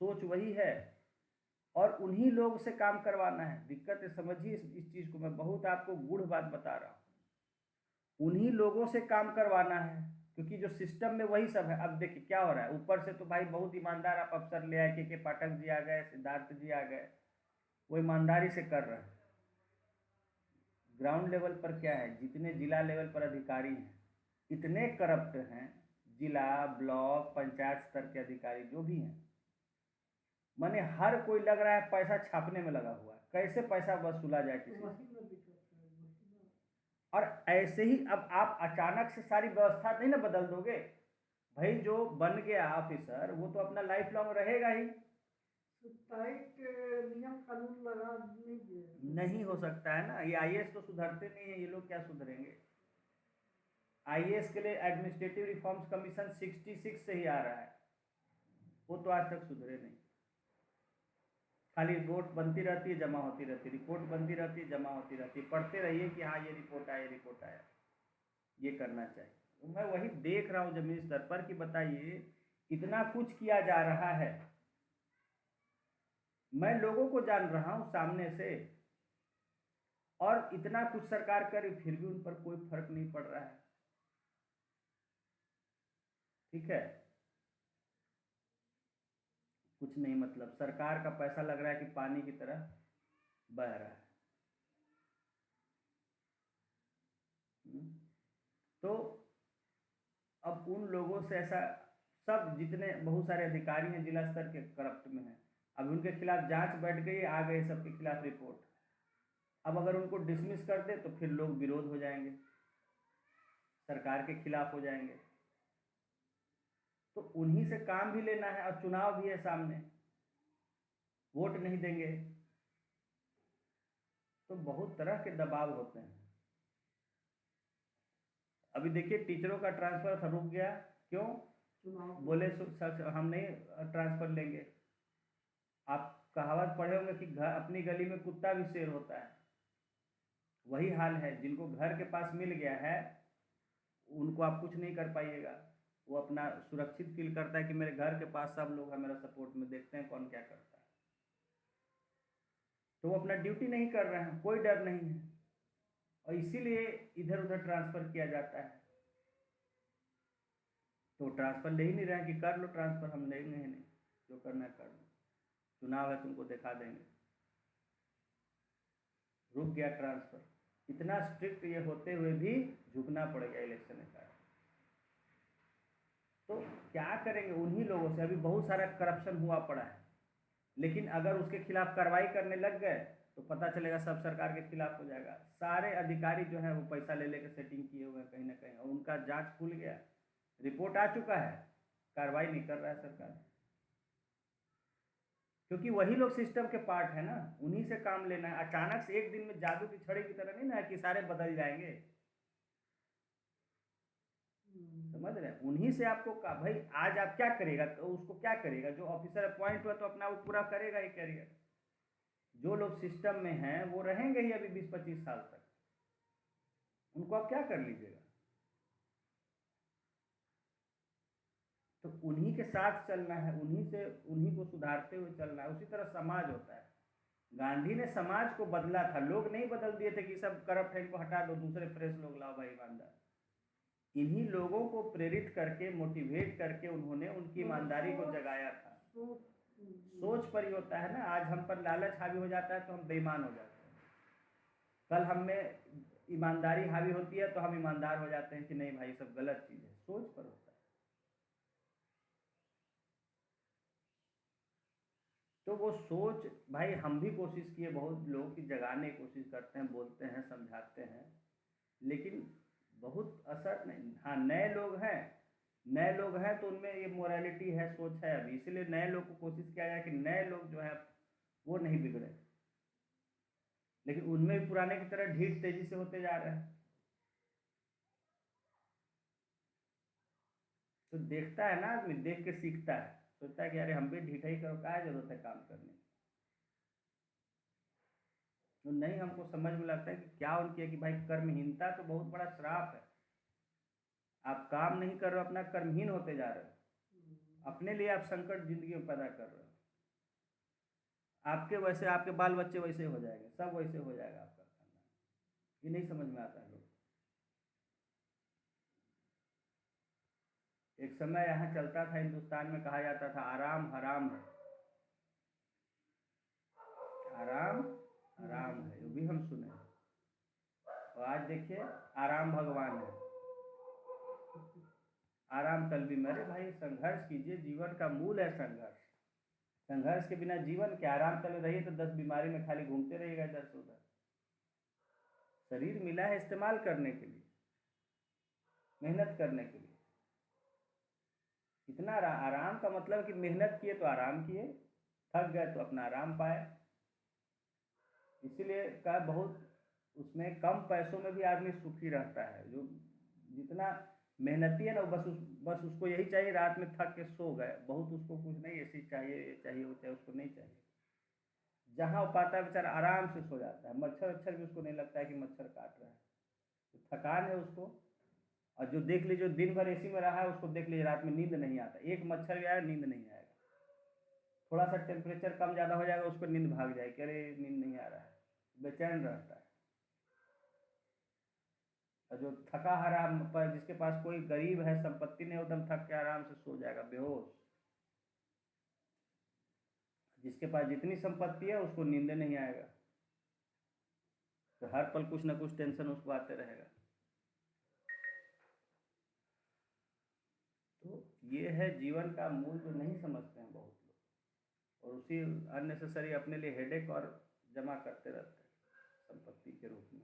सोच वही है, और उन्हीं लोग से काम करवाना है। दिक्कत है, समझिए इस चीज को, मैं बहुत आपको गूढ़ बात बता रहा हूँ। उन्हीं लोगों से काम करवाना है, क्योंकि जो सिस्टम में वही सब है। अब देखिए क्या हो रहा है, ऊपर से तो भाई बहुत ईमानदार आप अफसर ले आए, के पाठक जी आ गए, सिद्धार्थ जी आ गए, वो ईमानदारी से कर रहे हैं। ग्राउंड लेवल पर क्या है, जितने जिला लेवल पर अधिकारी हैं इतने करप्ट हैं, जिला ब्लॉक पंचायत स्तर के अधिकारी जो भी हैं, माने हर कोई लग रहा है पैसा छापने में लगा हुआ है, कैसे पैसा वसूला जाए किसी से। और ऐसे ही अब आप अचानक से सारी व्यवस्था नहीं ना बदल दोगे। भाई जो बन गया ऑफिसर वो तो अपना लाइफ लॉन्ग रहेगा ही। टाइट नियम कानून लगा नहीं हो सकता है ना, ये आईएएस तो सुधरते नहीं है, ये लोग क्या सुधरेंगे। आईएएस के लिए एडमिनिस्ट्रेटिव रिफॉर्म्स कमीशन 66 से ही आ रहा है, वो तो आज तक सुधरे नहीं। खाली रिपोर्ट बनती रहती है, जमा होती रहती है, रिपोर्ट बनती रहती है, जमा होती रहती है। पढ़ते रहिए कि हाँ ये रिपोर्ट आया, रिपोर्ट आया, ये करना चाहिए। तो मैं वही देख रहा हूँ जमीनी स्तर पर कि बताइए इतना कुछ किया जा रहा है, मैं लोगों को जान रहा हूँ सामने से, और इतना कुछ सरकार करे फिर भी उन पर कोई फर्क नहीं पड़ रहा है। ठीक है, कुछ नहीं, मतलब सरकार का पैसा लग रहा है कि पानी की तरह बह रहा है। तो अब उन लोगों से ऐसा, सब जितने बहुत सारे अधिकारी हैं जिला स्तर के करप्ट में हैं, अब उनके खिलाफ जांच बैठ गई, आ गए सबके खिलाफ रिपोर्ट। अब अगर उनको डिसमिस कर दे तो फिर लोग विरोध हो जाएंगे, सरकार के खिलाफ हो जाएंगे। तो उन्हीं से काम भी लेना है और चुनाव भी है सामने, वोट नहीं देंगे तो बहुत तरह के दबाव होते हैं। अभी देखिए टीचरों का ट्रांसफर था, रुक गया, क्यों? बोले हम नहीं ट्रांसफर लेंगे। आप कहावत पढ़े होंगे कि अपनी गली में कुत्ता भी शेर होता है। वही हाल है, जिनको घर के पास मिल गया है उनको आप कुछ नहीं कर पाइएगा। वो अपना सुरक्षित फील करता है कि मेरे घर के पास सब लोग हैं मेरा सपोर्ट में, देखते हैं कौन क्या करता है। तो वो अपना ड्यूटी नहीं कर रहे हैं, कोई डर नहीं है, और इसीलिए इधर उधर ट्रांसफ़र किया जाता है। तो ट्रांसफ़र ले ही नहीं रहे हैं कि कर लो ट्रांसफ़र, हम लेंगे ही नहीं, जो करना है कर लो, चुनाव है तुमको दिखा देंगे। रुक गया ट्रांसफ़र। इतना स्ट्रिक्ट ये होते हुए भी झुकना पड़ गया इलेक्शन के कारण। तो क्या करेंगे उन्हीं लोगों से? अभी बहुत सारा करप्शन हुआ पड़ा है, लेकिन अगर उसके खिलाफ कार्रवाई करने लग गए तो पता चलेगा सब सरकार के खिलाफ हो जाएगा। सारे अधिकारी जो हैं वो पैसा ले लेकर सेटिंग किए हुए हैं कहीं ना कहीं, और उनका जांच खुल गया, रिपोर्ट आ चुका है, कार्रवाई नहीं कर रहा है सरकार, क्योंकि वही लोग सिस्टम के पार्ट है ना, उन्हीं से काम लेना है। अचानक से एक दिन में जादू की छड़ी की तरह नहीं ना है कि सारे बदल जाएंगे, समझ रहे हैं? उन्हीं से आपको भाई आज आप क्या करेगा तो उसको क्या करेगा, जो ऑफिसर अपॉइंट हुआ तो अपना वो पूरा करेगा ही कैरियर। जो लोग सिस्टम में हैं वो रहेंगे ही अभी 20-25 साल तक, उनको आप क्या कर लीजिएगा? तो उन्हीं के साथ चलना है, उन्हीं को सुधारते हुए चलना है। उसी तरह समाज होता है। गांधी ने समाज को बदला था, लोग नहीं बदल दिए थे कि सब करप्ट है इनको हटा दो, दूसरे फ्रेश लोग लाओ भाई ईमानदार। इन्हीं लोगों को प्रेरित करके, मोटिवेट करके उन्होंने उनकी ईमानदारी को जगाया था। सोच पर ही होता है ना। आज हम पर लालच हावी हो जाता है तो हम बेईमान हो जाते हैं, कल हम में ईमानदारी हावी होती है तो हम ईमानदार हो जाते हैं कि नहीं भाई सब गलत चीज़ है। सोच पर होता है। तो वो सोच भाई हम भी कोशिश किए, बहुत लोग की जगाने की कोशिश करते हैं, बोलते हैं, समझाते हैं, लेकिन बहुत असर नहीं। हाँ नए लोग हैं तो उनमें ये मोरालिटी है, सोच है अभी, इसलिए नए लोग को कोशिश किया जाए कि नए लोग जो है वो नहीं बिगड़े, लेकिन उनमें भी पुराने की तरह ढीठ तेजी से होते जा रहे हैं। तो देखता है ना आदमी, देख के सीखता है, सोचता है कि अरे हम भी ढीठा ही करो, क्या जरूरत है काम करने की। तो नहीं, हमको समझ में लगता है कि क्या उनकी है कि भाई कर्महीनता तो बहुत बड़ा श्राप है। आप काम नहीं कर रहे हो, अपना कर्महीन होते जा रहे हो, अपने लिए आप संकट जिंदगी में पैदा कर रहे हो। आपके वैसे आपके बाल बच्चे वैसे हो जाएंगे, सब वैसे हो जाएगा आपका खानदान। ये नहीं समझ में आता है लोग। एक समय यहाँ चलता था हिंदुस्तान में, कहा जाता था आराम हराम है, आराम हराम है, ये भी हम सुने। और आज देखिए आराम भगवान है, आराम तलबी में। अरे भाई संघर्ष कीजिए, जीवन का मूल है संघर्ष। संघर्ष के बिना जीवन क्या? आराम तले रहिए तो 10 बीमारी में खाली घूमते रहिएगा इधर से उधर। शरीर मिला है इस्तेमाल करने के लिए, मेहनत करने के लिए। इतना आराम का मतलब कि मेहनत किए तो आराम किए, थक गए तो अपना आराम पाए। इसीलिए का बहुत उसमें कम पैसों में भी आदमी सुखी रहता है। जो जितना मेहनती है ना, बस उसको यही चाहिए रात में थक के सो गए, बहुत उसको कुछ नहीं ऐसी चाहिए, ये चाहिए वो चाहिए, उसको नहीं चाहिए। जहाँ वो पाता है बेचारा आराम से सो जाता है, मच्छर अच्छर भी उसको नहीं लगता है कि मच्छर काट रहा है, तो थकान है उसको। और जो देख लीजिए दिन भर एसी में रहा है, उसको देख लीजिए रात में नींद नहीं आता, एक मच्छर भी आया नींद नहीं आएगा। थोड़ा सा टेम्परेचर कम ज़्यादा हो जाएगा उसको नींद भाग जाएगी, अरे नींद नहीं आ रहा है, बेचैन रहता है। और जो थका हारा पर, जिसके पास कोई गरीब है, संपत्ति नहीं, एकदम थक के आराम से सो जाएगा बेहोश। जिसके पास जितनी संपत्ति है उसको नींद नहीं आएगा, तो हर पल कुछ ना कुछ टेंशन उसको आते रहेगा। तो ये है जीवन का मूल जो नहीं समझते हैं बहुत लोग, और उसी अननेसेसरी अपने लिए हेडेक और जमा करते रहते हैं संपत्ति के रूप में।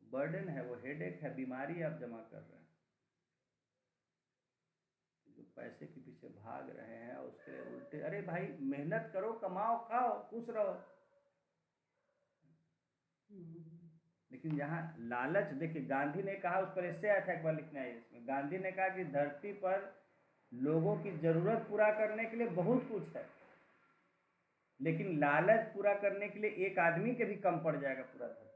बर्डन है वो, हेडेक है, बीमारी आप जमा कर रहे हैं। जो पैसे के पीछे भाग रहे हैं और उसके लिए उल्टे, अरे भाई मेहनत करो, कमाओ, खाओ, खुश रहो। लेकिन यहाँ लालच, देखिए गांधी ने कहा, उस पर ऐसे आया था, एक बार लिखना है इसमें, गांधी ने कहा कि धरती पर लोगों की जरूरत पूरा करने के लिए बहुत कुछ है, लेकिन लालच पूरा करने के लिए एक आदमी के भी कम पड़ जाएगा पूरा धरती।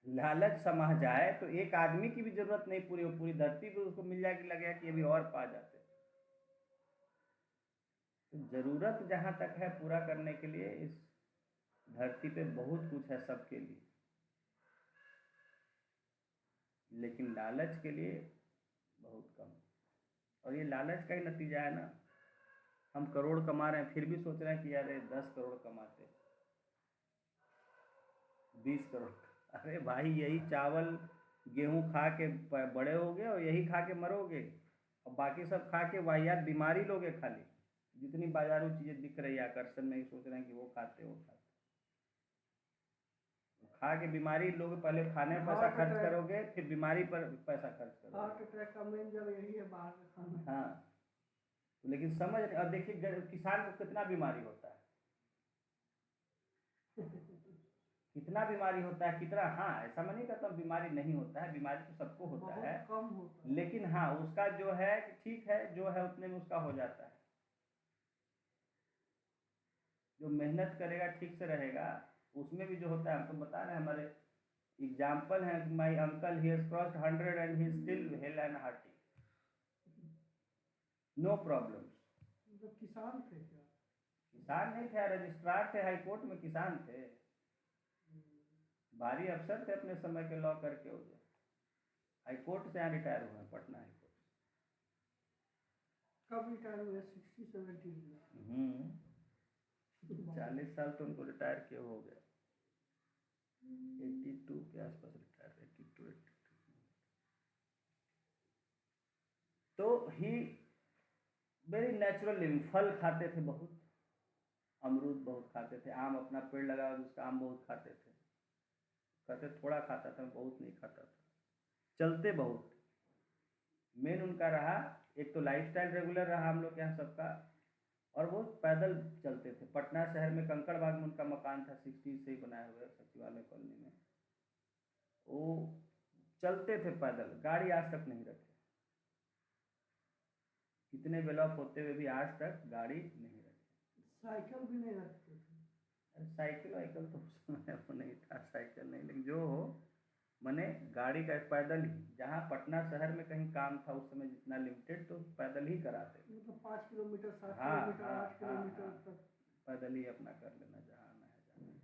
लालच समा जाए तो एक आदमी की भी जरूरत नहीं पूरी हो, पूरी धरती पे उसको मिल जाएगी, लगेगा कि अभी और पा जाते। तो जरूरत जहां तक है पूरा करने के लिए इस धरती पे बहुत कुछ है सबके लिए, लेकिन लालच के लिए बहुत कम। और ये लालच का ही नतीजा है ना, हम करोड़ कमा रहे हैं फिर भी सोच रहे हैं कि यार 10 करोड़ कमाते, 20 करोड़। अरे भाई यही चावल गेहूं खा के बड़े होगे और यही खा के मरोगे, और बाकी सब खा के वाहियात बीमारी लोगे खाली। जितनी बाजारू चीजें दिख रही है आकर्षण में, सोच रहे हैं कि वो खाते वो खाते, खा के बीमारी लोगे। पहले खाने में पैसा खर्च करोगे, फिर बीमारी पर पैसा खर्च करोगे। हार्ट अटैक का मेन जब यही है, बाहर का खाना। हाँ, लेकिन समझ, अब देखिए किसान को कितना बीमारी होता है कितना बीमारी होता है, कितना। हाँ, ऐसा मैं नहीं कहता बीमारी नहीं होता है, बीमारी तो सबको होता है, कम होता है। लेकिन हाँ उसका जो है ठीक है, जो है उतने में उसका हो जाता है। जो मेहनत करेगा, ठीक से रहेगा, उसमें भी जो होता है, हम तो बता रहे हैं, हमारे एग्जाम्पल है, my uncle he has crossed 100 and he still hale and hearty, no problem. तो किसान थे क्या? किसान नहीं थे, रजिस्ट्रार थे, हाई कोर्ट में किसान थे, भारी अफसर थे अपने समय के, लॉ करके हो गए, हाई कोर्ट से यहाँ रिटायर हुए, पटना हाई कोर्ट। कब रिटायर हुए? 60-70 में। 40 साल तो उनको रिटायर किए हो गए, 82 के आसपास रिटायर, 82 82। तो ही वेरी नेचुरल लिविंग, फल खाते थे बहुत, अमरूद बहुत खाते थे, आम अपना पेड़ लगा उसका आम बहुत खाते थे, कहते थोड़ा खाता था, बहुत नहीं खाता था, चलते बहुत। मेन उनका रहा, एक तो लाइफस्टाइल रेगुलर रहा हम लोग के यहाँ सबका, और वो पैदल चलते थे। पटना शहर में कंकड़बाग में उनका मकान था, 60 से ही बनाया हुआ सचिवालय कॉलोनी में, वो चलते थे पैदल, गाड़ी आज तक नहीं रखे, कितने बेलॉक होते हुए भी आज तक गाड़ी नहीं रखे। साइकिल भी नहीं रखते थे। साइकिल वाइकिल तो उस समय वो नहीं था, साइकिल नहीं, लेकिन जो हो मैंने गाड़ी का पैदल ही, जहाँ पटना शहर में कहीं काम था उस समय जितना लिमिटेड, तो पैदल ही कराते थे, मतलब 5 किलोमीटर 7 हाँ किलोमीटर हाँ 8 हाँ किलोमीटर हाँ, तक पैदल ही अपना कर लेना जहाँ आना है जाना है।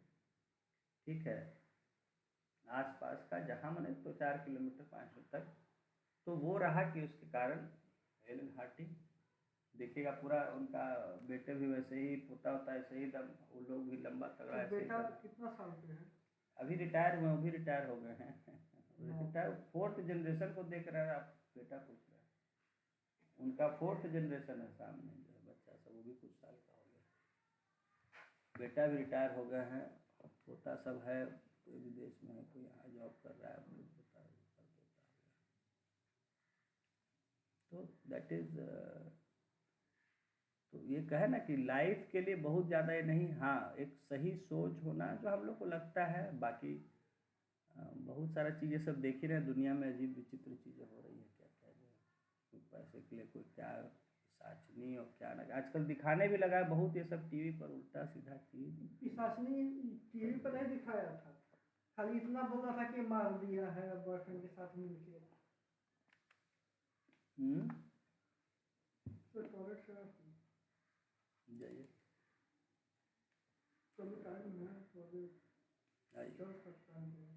ठीक है, आसपास का जहाँ मैंने तो 4 किलोमीटर 5 तक, तो वो रहा कि उसके कारण हेलन हार्टी देखिएगा पूरा, उनका बेटे भी वैसे ही, पोता होता है ऐसे ही, वो लोग भी लंबा तगड़ा ऐसे ही। बेटा कितना साल के हैं? अभी रिटायर हुए, वो भी रिटायर हो गए हैं रिटायर, 4th जनरेशन को देख रहे हैं आप, बेटा पूछ रहे हैं, उनका 4th जनरेशन है सामने जो है बच्चा सब, वो भी कुछ साल का हो गया, बेटा भी रिटायर हो गए हैं, पोता सब है, कोई विदेश में है, कोई यहाँ जॉब कर रहा है, कोई पोता है, तो दैट इज, तो ये कहे ना कि लाइफ के लिए बहुत ज़्यादा ये नहीं, हाँ एक सही सोच होना जो हम लोग को लगता है। बाकी बहुत सारा चीज़ें सब देख ही रहे हैं दुनिया में, अजीब विचित्र चीज़ें हो रही है, क्या क्या जो कोई पैसे के लिए कोई क्या पिशाचनी और क्या ना, आजकल दिखाने भी लगा है बहुत ये सब टीवी पर, उल्टा सीधा चीज। पिशाचनी टीवी पर नहीं दिखाया था, खाली इतना बोला था कि मार दिया है बॉयफ्रेंड के साथ मिलके। तो टॉयलेट से जाइए, चलो टाइम है, आइए। चल सकता है।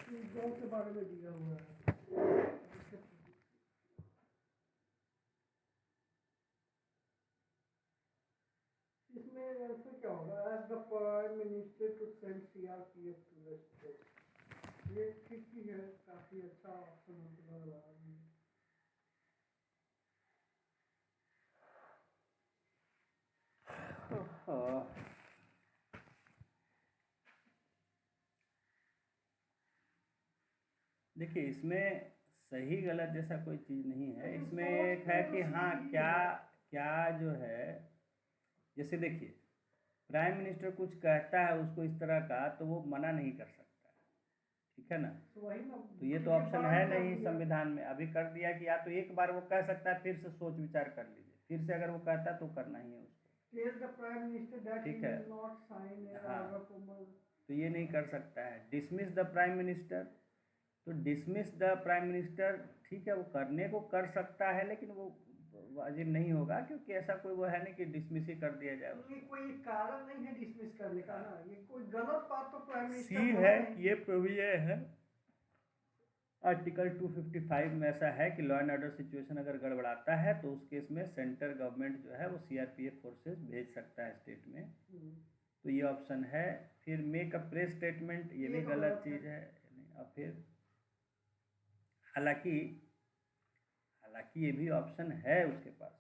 जॉब के बारे में दिया हुआ है। इसमें आंसर क्या होगा? As the prime minister to send CRPF to the state. ये ठीक ही है, काफी अच्छा ऑप्शन लग रहा है। देखिए, इसमें सही गलत जैसा कोई चीज़ नहीं है। इसमें एक है कि हाँ, क्या क्या जो है, जैसे देखिए, प्राइम मिनिस्टर कुछ कहता है उसको इस तरह का, तो वो मना नहीं कर सकता है, ठीक है ना। तो ये तो ऑप्शन है नहीं संविधान में। अभी कर दिया कि या तो एक बार वो कह सकता है, फिर से सोच विचार कर लीजिए, फिर से अगर वो कहता है तो करना ही है उसको, ठीक है। हाँ, तो ये नहीं कर सकता है। डिसमिस द प्राइम मिनिस्टर, तो डिसमिस द प्राइम मिनिस्टर, ठीक है, वो करने को कर सकता है, लेकिन वो वाजिब नहीं होगा, क्योंकि ऐसा कोई वो है नहीं कि डिसमिस ही कर दिया जाए। ये कोई कारण नहीं है डिसमिस करने का ना, ये कोई गलत बात तो प्राइम मिनिस्टर सी है, ये प्रोविजन है आर्टिकल 255 में, ऐसा है कि लॉ एंड ऑर्डर सिचुएशन अगर गड़बड़ाता है तो उस केस में सेंट्रल गवर्नमेंट जो है वो सीआरपीएफ फोर्सेस भेज सकता है स्टेट में। तो ये ऑप्शन है। फिर मेक अ प्रेस स्टेटमेंट, ये भी गलत चीज़ है। और फिर हालांकि ये भी ऑप्शन है उसके पास,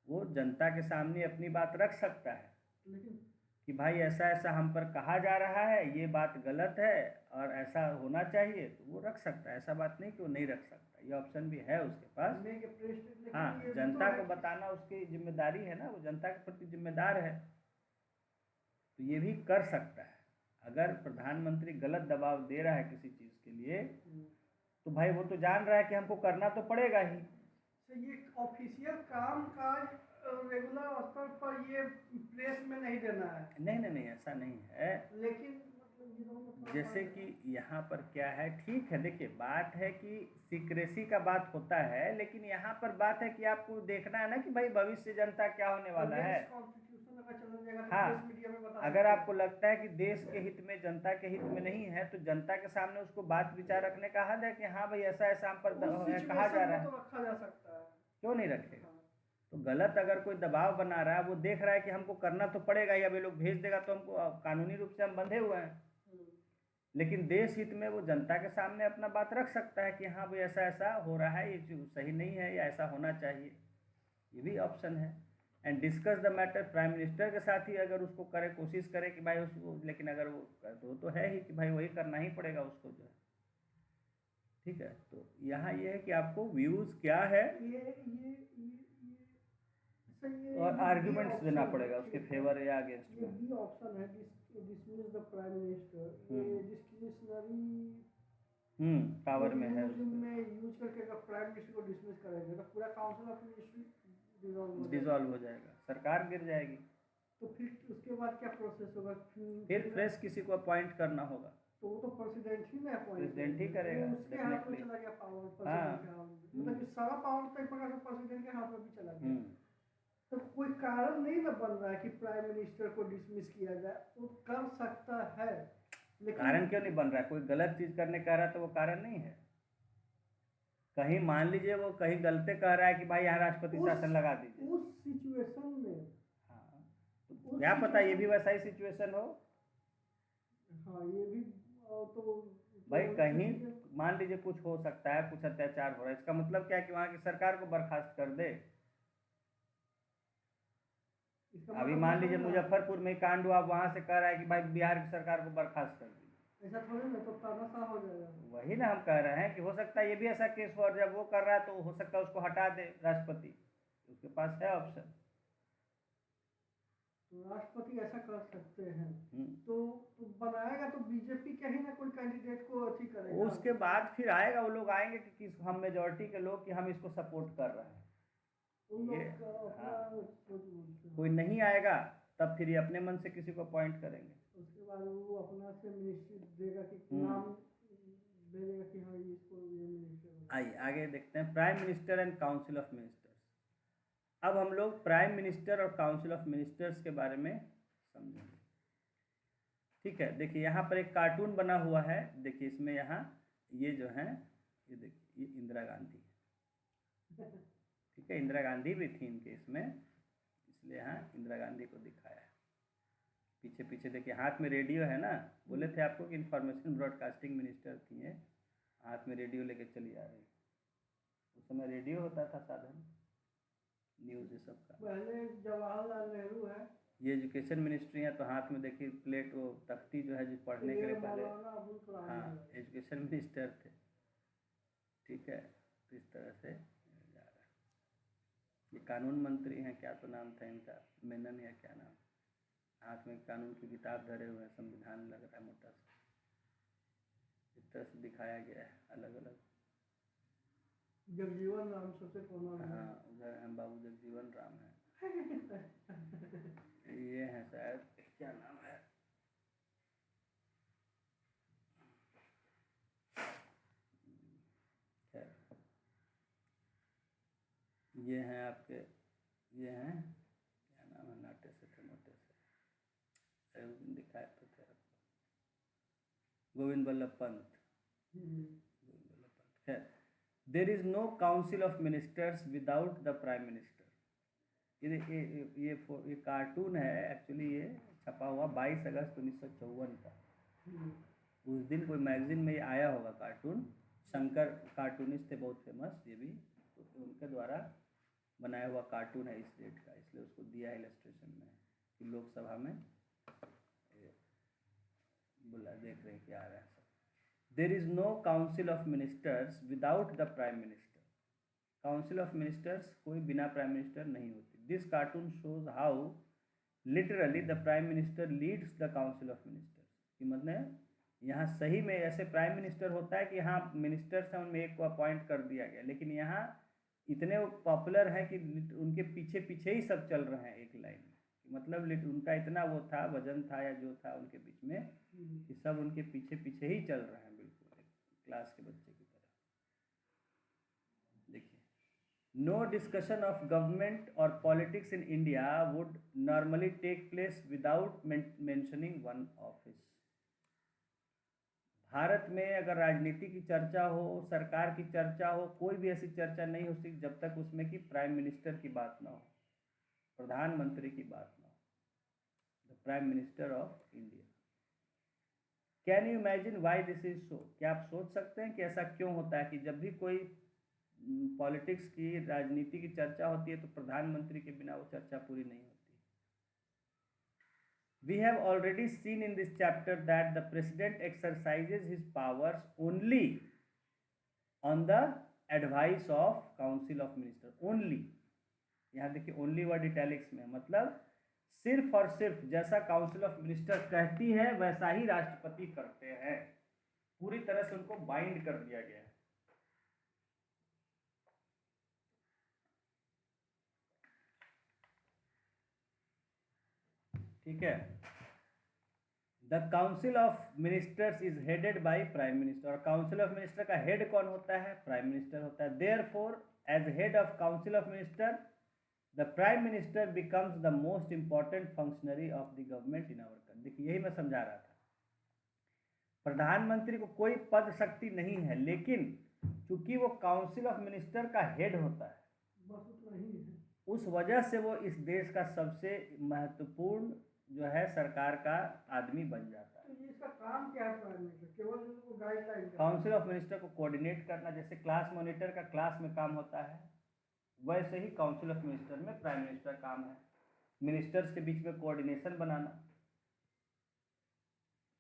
वो जनता के सामने अपनी बात रख सकता है, लेकिन कि भाई ऐसा ऐसा हम पर कहा जा रहा है, ये बात गलत है और ऐसा होना चाहिए, तो वो रख सकता है। ऐसा बात नहीं कि वो नहीं रख सकता, ये ऑप्शन भी है उसके पास। हाँ, जनता को बताना उसकी जिम्मेदारी है ना, वो जनता के प्रति जिम्मेदार है, तो ये भी कर सकता है। अगर प्रधानमंत्री गलत दबाव दे रहा है किसी चीज़ के लिए, तो भाई वो तो जान रहा है कि हमको करना तो पड़ेगा ही। तो ये ऑफिशियल काम काज रेगुलर स्तर पर ये प्रेस में नहीं देना है। नहीं, ऐसा नहीं है। लेकिन जैसे कि यहाँ पर क्या है, ठीक है, देखिए, बात है कि सीक्रेसी का बात होता है, लेकिन यहाँ पर बात है कि आपको देखना है ना कि भाई भविष्य जनता क्या होने वाला है। हाँ, अगर आपको लगता है कि देश के हित में, जनता के हित में नहीं है, तो जनता के सामने उसको बात विचार रखने का हद है कि हाँ भाई ऐसा ऐसा हम पर कहा जा रहा है, तो रखा जा सकता है, क्यों नहीं रखेगा। तो गलत अगर कोई दबाव बना रहा है, वो देख रहा है कि हमको करना तो पड़ेगा ही, अब ये लोग भेज देगा तो हमको कानूनी रूप से हम बंधे हुए हैं, लेकिन देश हित में वो जनता के सामने अपना बात रख सकता है कि हाँ भाई ऐसा ऐसा हो रहा है, ये चीज़ सही नहीं है या ऐसा होना चाहिए, ये भी ऑप्शन है। And discuss the matter, prime minister के साथ ही अगर उसको करे, कोशिश करे कि भाई उसको, लेकिन अगर वो तो है ही कि भाई वही करना ही पड़ेगा उसको जो है, ठीक है। तो यहाँ ये है कि आपको व्यूज़ क्या है और आर्ग्यूमेंट्स देना पड़ेगा उसके फेवर या अगेंस्ट में। ये ऑप्शन है, डिसमिस द प्राइम मिनिस्टर, ये डिस्क्रिशनरी पावर में है, में यूज करके अगर प्राइम मिनिस्टर को डिसमिस करेंगे तो पूरा काउंसिल ऑफ मिनिस्ट्री डिसॉल्व हो जाएगा, सरकार गिर जाएगी। तो फिर उसके बाद क्या प्रोसेस होगा? फिर फ्रेश किसी को अपॉइंट करना होगा, तो वो तो प्रेसिडेंट ही में अपॉइंट, प्रेसिडेंट ही करेगा, उसके हाथ में चला गया पावर, प्रेसिडेंट के हाथ में, मतलब कि सारा पावर तो एक प्रकार से प्रेसिडेंट के हाथ में भी चला गया। तो कोई कारण नहीं ना बन रहा है कि प्राइम मिनिस्टर को डिसमिस किया जाए, वो कर सकता है, लेकिन कारण क्यों नहीं बन रहा है? कोई गलत चीज करने कह रहा है तो वो कारण नहीं है। कहीं मान लीजिए वो कहीं गलती कह रहा है कि भाई यहाँ राष्ट्रपति शासन लगा दीजिए, उस सिचुएशन में, हाँ, तो क्या पता ये भी वैसा ही सिचुएशन हो। हाँ, ये भी तो भाई कहीं मान लीजिए कुछ हो सकता है, कुछ अत्याचार हो रहा है, इसका मतलब क्या है कि वहाँ की सरकार को बर्खास्त कर दे। अभी मान लीजिए मुजफ्फरपुर में कांड हुआ, वहां से कह रहा है कि भाई बिहार की सरकार को बर्खास्त कर दी, ऐसा थोड़ी ना, तो तानाशाह हो जाएगा। वही ना हम कह रहे हैं कि हो सकता है ये भी ऐसा केस हो, और जब वो कर रहा है तो हो सकता है उसको हटा दे राष्ट्रपति, उसके पास है ऑप्शन। तो राष्ट्रपति ऐसा कर सकते हैं, तो बनाएगा तो बीजेपी के ही ना कोई कैंडिडेट को अच्छी करेगा। उसके बाद फिर आएगा, वो लोग आएंगे कि हम मेजोरिटी के लोग कि हम इसको सपोर्ट कर रहे हैं, ये कोई नहीं आएगा, तब फिर ये अपने मन से किसी को अपॉइंट करेंगे। उसके बाद वो अपना से मिनिस्ट्री देगा कि नाम भेजेगा कि हाँ इसको ये मिनिस्टर। आइए आगे देखते हैं, prime minister and council of ministers. अब हम लोग प्राइम मिनिस्टर और काउंसिल ऑफ मिनिस्टर्स के बारे में समझेंगे। ठीक है, देखिए यहाँ पर एक कार्टून बना हुआ है, देखिए इसमें यहाँ ये जो है, ये देखिए ये इंदिरा गांधी है, ठीक है, इंदिरा गांधी भी थी इनके इसमें, इसलिए यहाँ इंदिरा गांधी को दिखाया है। पीछे पीछे देखिए हाथ में रेडियो है ना, बोले थे आपको कि इंफॉर्मेशन ब्रॉडकास्टिंग मिनिस्टर थी ये, हाथ में रेडियो लेके चली आ रही। उस समय रेडियो होता था साधन न्यूज़ ये सब का। पहले जवाहरलाल नेहरू है, ये एजुकेशन मिनिस्ट्री है, तो हाथ में देखिए प्लेट वो तख्ती जो है, जो पढ़ने के लिए पहले, मौलाना अबुल कलाम हाँ है। एजुकेशन मिनिस्टर थे, ठीक है। तो इस तरह से जा रहा है। ये कानून मंत्री हैं, क्या तो नाम था इनका, मेनन या क्या नाम, हाथ में कानून की किताब धरे हुए हैं, संविधान लग रहा है मोटा सा, इस तरह से दिखाया गया है अलग अलग। जगजीवन राम सबसे कोना में। हाँ उधर हैं बाबू जगजीवन राम है, ये हैं शायद, क्या नाम है, खैर ये हैं आपके, ये हैं क्या नाम है, नाटे से थे मोटे से, अरे उस दिन दिखाए तो थे आपको, गोविंद बल्लभ पंत, गोविंद बल्लभ पंत। खैर, there is no council of ministers without the prime minister. ये कार्टून है एक्चुअली, ये छपा हुआ 22 अगस्त 1954 का। उस दिन कोई मैगजीन में ये आया होगा कार्टून, शंकर कार्टूनिस्ट थे बहुत फेमस ये भी, तो उनके द्वारा बनाया हुआ कार्टून है इस डेट का, इसलिए उसको दिया है इलस्ट्रेशन में कि लोकसभा में बोला, देख रहे हैं क्या आ रहा है सब। There is no council of ministers without the prime minister. Council of ministers कोई बिना प्राइम मिनिस्टर नहीं होती। This cartoon shows how literally the prime minister leads the council of ministers, कि मतलब यहाँ सही में ऐसे प्राइम मिनिस्टर होता है कि हाँ मिनिस्टर्स हैं, उनमें एक को अपॉइंट कर दिया गया, लेकिन यहाँ इतने पॉपुलर हैं कि उनके पीछे पीछे ही सब चल रहे हैं एक लाइन में, मतलब उनका इतना वो था, वजन था या जो था उनके बीच में, कि सब उनके पीछे पीछे ही चल रहे हैं, बिल्कुल क्लास के बच्चे की तरह। देखिए, नो डिस्कशन ऑफ गवर्नमेंट और politics in India would normally take place without mentioning one office. Bharat में अगर राजनीति की चर्चा हो, सरकार की चर्चा हो, कोई भी ऐसी चर्चा नहीं हो सकती जब तक उसमें कि प्राइम मिनिस्टर की बात ना हो, प्रधानमंत्री की बात ना हो, the prime minister of India. Can you imagine why this is so? क्या आप सोच सकते हैं कि ऐसा क्यों होता है कि जब भी कोई पॉलिटिक्स की, राजनीति की चर्चा होती है तो प्रधानमंत्री के बिना वो चर्चा पूरी नहीं होती। We have already seen in this chapter that the president exercises his powers only on the advice of council of ministers. Only, यहाँ देखिए only वर्ड इटैलिक्स में, मतलब सिर्फ और सिर्फ जैसा काउंसिल ऑफ मिनिस्टर कहती है वैसा ही राष्ट्रपति करते हैं, पूरी तरह से उनको बाइंड कर दिया गया है। ठीक है, the council of ministers is headed by prime minister, और काउंसिल ऑफ मिनिस्टर का हेड कौन होता है? प्राइम मिनिस्टर होता है। Therefore as head of council of minister the prime minister becomes the most important functionary of the government in our country. देखिए यही मैं समझा रहा था, प्रधानमंत्री को कोई पद शक्ति नहीं है, लेकिन चूंकि वो काउंसिल ऑफ मिनिस्टर का हेड होता है, बस उतना ही है, उस वजह से वो इस देश का सबसे महत्वपूर्ण जो है सरकार का आदमी बन जाता है। तो ये इसका काम क्या है प्राइम मिनिस्टर? केवल उनको गाइडलाइन काउंसिल ऑफ मिनिस्टर को कोऑर्डिनेट करना, जैसे क्लास मॉनिटर का क्लास में काम होता है, वैसे ही काउंसिल ऑफ मिनिस्टर में प्राइम मिनिस्टर काम है, मिनिस्टर्स के बीच में कोऑर्डिनेशन बनाना,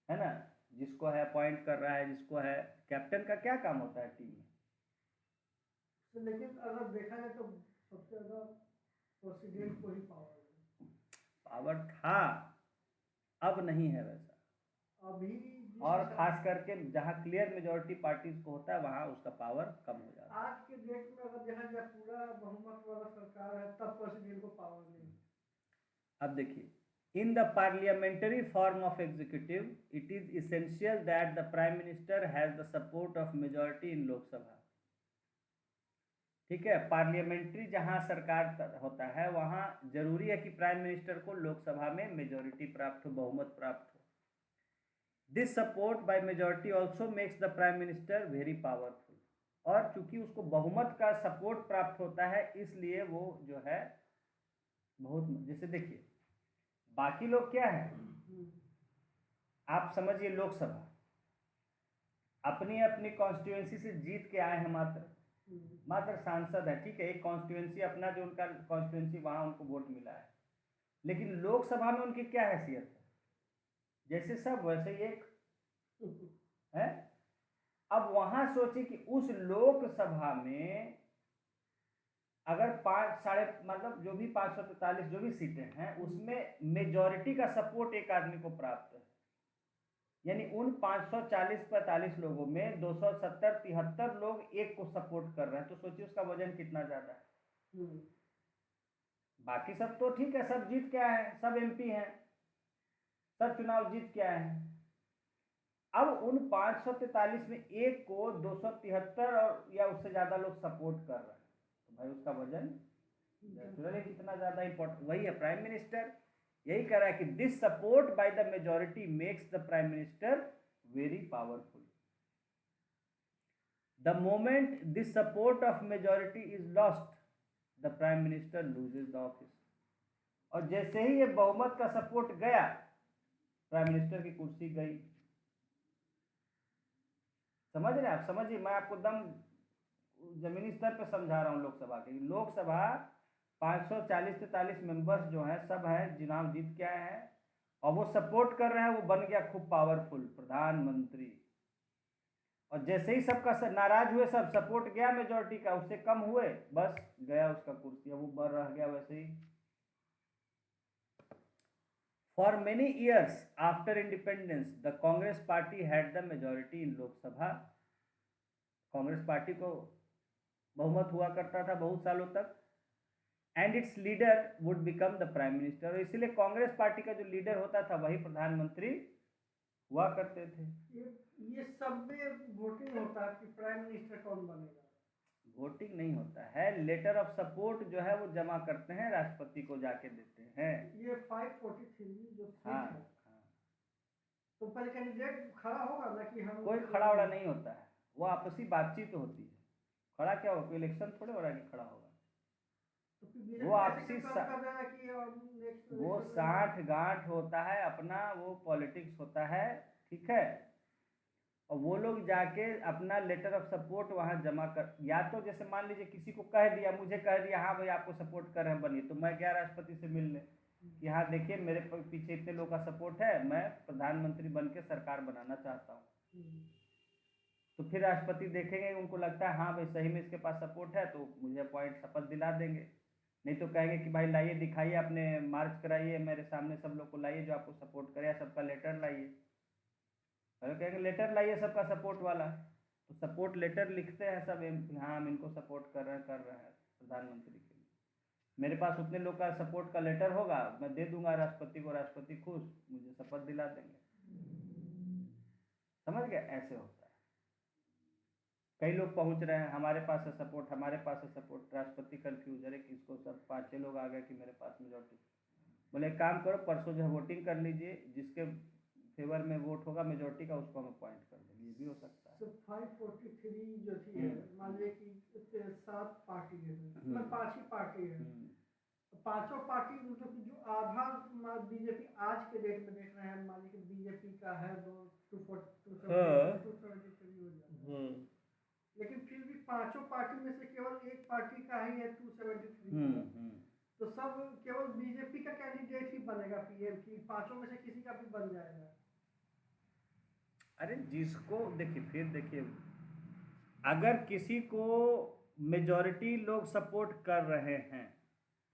है ना, जिसको है अपॉइंट कर रहा है, जिसको है कैप्टन का क्या काम होता है टीम में। तो लेकिन अगर देखा जाए तो सबसे ज़्यादा प्रेसिडेंट को ही पावर था, अब नहीं है वैसा अभी, और खास करके जहाँ क्लियर मेजॉरिटी पार्टीज को होता है वहाँ उसका पावर कम हो जाता है। आज के डेट में अगर देखा जाए पूरा बहुमत वाला सरकार है तब प्रेसिडेंट को पावर नहीं। अब देखिए, in the parliamentary form of executive it is essential that the prime minister has the support of majority in lok sabha। ठीक है, पार्लियामेंट्री जहां सरकार होता है वहां जरूरी है कि प्राइम मिनिस्टर को लोकसभा में मेजॉरिटी प्राप्त हो, बहुमत प्राप्त हो। This support by majority also makes the prime minister very powerful. और चूंकि उसको बहुमत का सपोर्ट प्राप्त होता है इसलिए वो जो है बहुत, जैसे देखिए बाकी लोग क्या है, आप समझिए लोकसभा अपनी अपनी कॉन्स्टिट्यूएंसी से जीत के आए हैं, मात्र सांसद है, ठीक है, एक कॉन्स्टिट्यूएंसी अपना जो उनका कॉन्स्टिट्यूएंसी वहां उनको वोट मिला है, लेकिन लोकसभा में उनकी क्या हैसियत है, जैसे सब वैसे ही एक है। अब वहां सोचिए कि उस लोकसभा में अगर मतलब जो भी 543 जो भी सीटें हैं उसमें मेजॉरिटी का सपोर्ट एक आदमी को प्राप्त है, यानी उन 540-45 लोगों में 270-73 लोग एक को सपोर्ट कर रहे हैं, तो सोचिए उसका वजन कितना ज्यादा है। बाकी सब तो ठीक है, सब जीत के आए हैं, सब एमपी हैं, सब चुनाव जीत के आए हैं। अब उन 543 में एक को 273 और या उससे ज्यादा लोग सपोर्ट कर रहे हैं, तो भाई उसका वजन नेचुरली कितना ज्यादा इंपॉर्टेंट। वही है प्राइम मिनिस्टर, यही कह रहा है कि this support by the majority makes the prime minister very powerful. The moment this support of majority is lost the prime minister loses the office. और जैसे ही ये बहुमत का सपोर्ट गया, प्राइम मिनिस्टर की कुर्सी गई। समझ रहे हैं आप? समझिए, मैं आपको दम जमीनी स्तर पर समझा रहा हूँ। लोकसभा 540-43 मेंबर्स जो हैं सब हैं, चुनाव जीत के आए हैं और वो सपोर्ट कर रहे हैं, वो बन गया खूब पावरफुल प्रधानमंत्री। और जैसे ही सबका नाराज हुए, सब सपोर्ट गया मेजॉरिटी का, उससे कम हुए, बस गया उसका कुर्सी, वो बढ़ रह गया वैसे ही। For many years after independence the Congress party had the majority in Lok Sabha. Congress party को बहुमत हुआ करता था बहुत सालों तक, and its leader would become the prime minister. और इसीलिए कांग्रेस पार्टी का जो लीडर होता था वही प्रधानमंत्री हुआ करते थे। ये सब में वोटिंग होता है कि प्राइम मिनिस्टर कौन बनेगा? वोटिंग नहीं होता है, लेटर ऑफ सपोर्ट जो है वो जमा करते हैं, राष्ट्रपति को जाके देते हैं। ये 543 जो सीट हाँ, है, तो पहले कैंडिडेट खड़ा होगा ना कि हम? कोई खड़ा उड़ा नहीं होता है, वो आपसी बातचीत होती है। खड़ा क्या होगा, कोई इलेक्शन थोड़े हो रहा है कि खड़ा होगा। तो वो आपसी वो साठ गांठ होता है अपना, वो पॉलिटिक्स होता है, ठीक है। और वो लोग जाके अपना लेटर ऑफ सपोर्ट वहां जमा कर, या तो जैसे मान लीजिए किसी को कह दिया, मुझे कह दिया हाँ भाई आपको सपोर्ट कर रहे हैं बनिए, तो मैं गया राष्ट्रपति से मिलने कि हाँ देखिए मेरे पीछे इतने लोग का सपोर्ट है, मैं प्रधानमंत्री बन के सरकार बनाना चाहता हूँ। तो फिर राष्ट्रपति देखेंगे, उनको लगता है हाँ भाई सही में इसके पास सपोर्ट है, तो मुझे अपॉइंट शपथ दिला देंगे। नहीं तो कहेंगे कि भाई लाइए, दिखाइए, अपने मार्च कराइए मेरे सामने, सब लोग को लाइए जो आपको सपोर्ट करे, सबका लेटर लाइए। पहले कहेंगे लेटर लाइए सबका सपोर्ट वाला, तो सपोर्ट लेटर लिखते हैं सब, हाँ हम इनको सपोर्ट कर रहे हैं प्रधानमंत्री के लिए। मेरे पास उतने लोग का सपोर्ट का लेटर होगा, मैं दे दूंगा राष्ट्रपति को, राष्ट्रपति खुश, मुझे शपथ दिला देंगे। समझ गए? ऐसे होता है। कई लोग पहुंच रहे हैं, हमारे पास है सपोर्ट, हमारे पास है सपोर्ट, राष्ट्रपति कंफ्यूज, अरे किसको, सब 5-6 लोग आ गए कि मेरे पास मेजॉरिटी। बोले एक काम करो, परसों जो है वोटिंग कर लीजिए, जिसके फेवर में वोट होगा मेजॉरिटी का उसको हम अपॉइंट कर देंगे, ये भी हो सकता है। तो 543 जो थी, मान लीजिए कि 7 पार्टी है, मतलब 5 ही पार्टी है, पांचों पार्टी मतलब कि जो आधा बीजेपी आज के डेट में देख रहे हैं, मान लीजिए बीजेपी का है 273 हो जाता है, लेकिन फिर भी पांचों पार्टी में से केवल एक पार्टी का ही है 273, तो सब केवल बीजेपी का कैंडिडेट ही बनेगा पीएम, की पांचों में से किसी का भी बन जाएगा? अरे जिसको देखिए, फिर देखिए, अगर किसी को मेजॉरिटी लोग सपोर्ट कर रहे हैं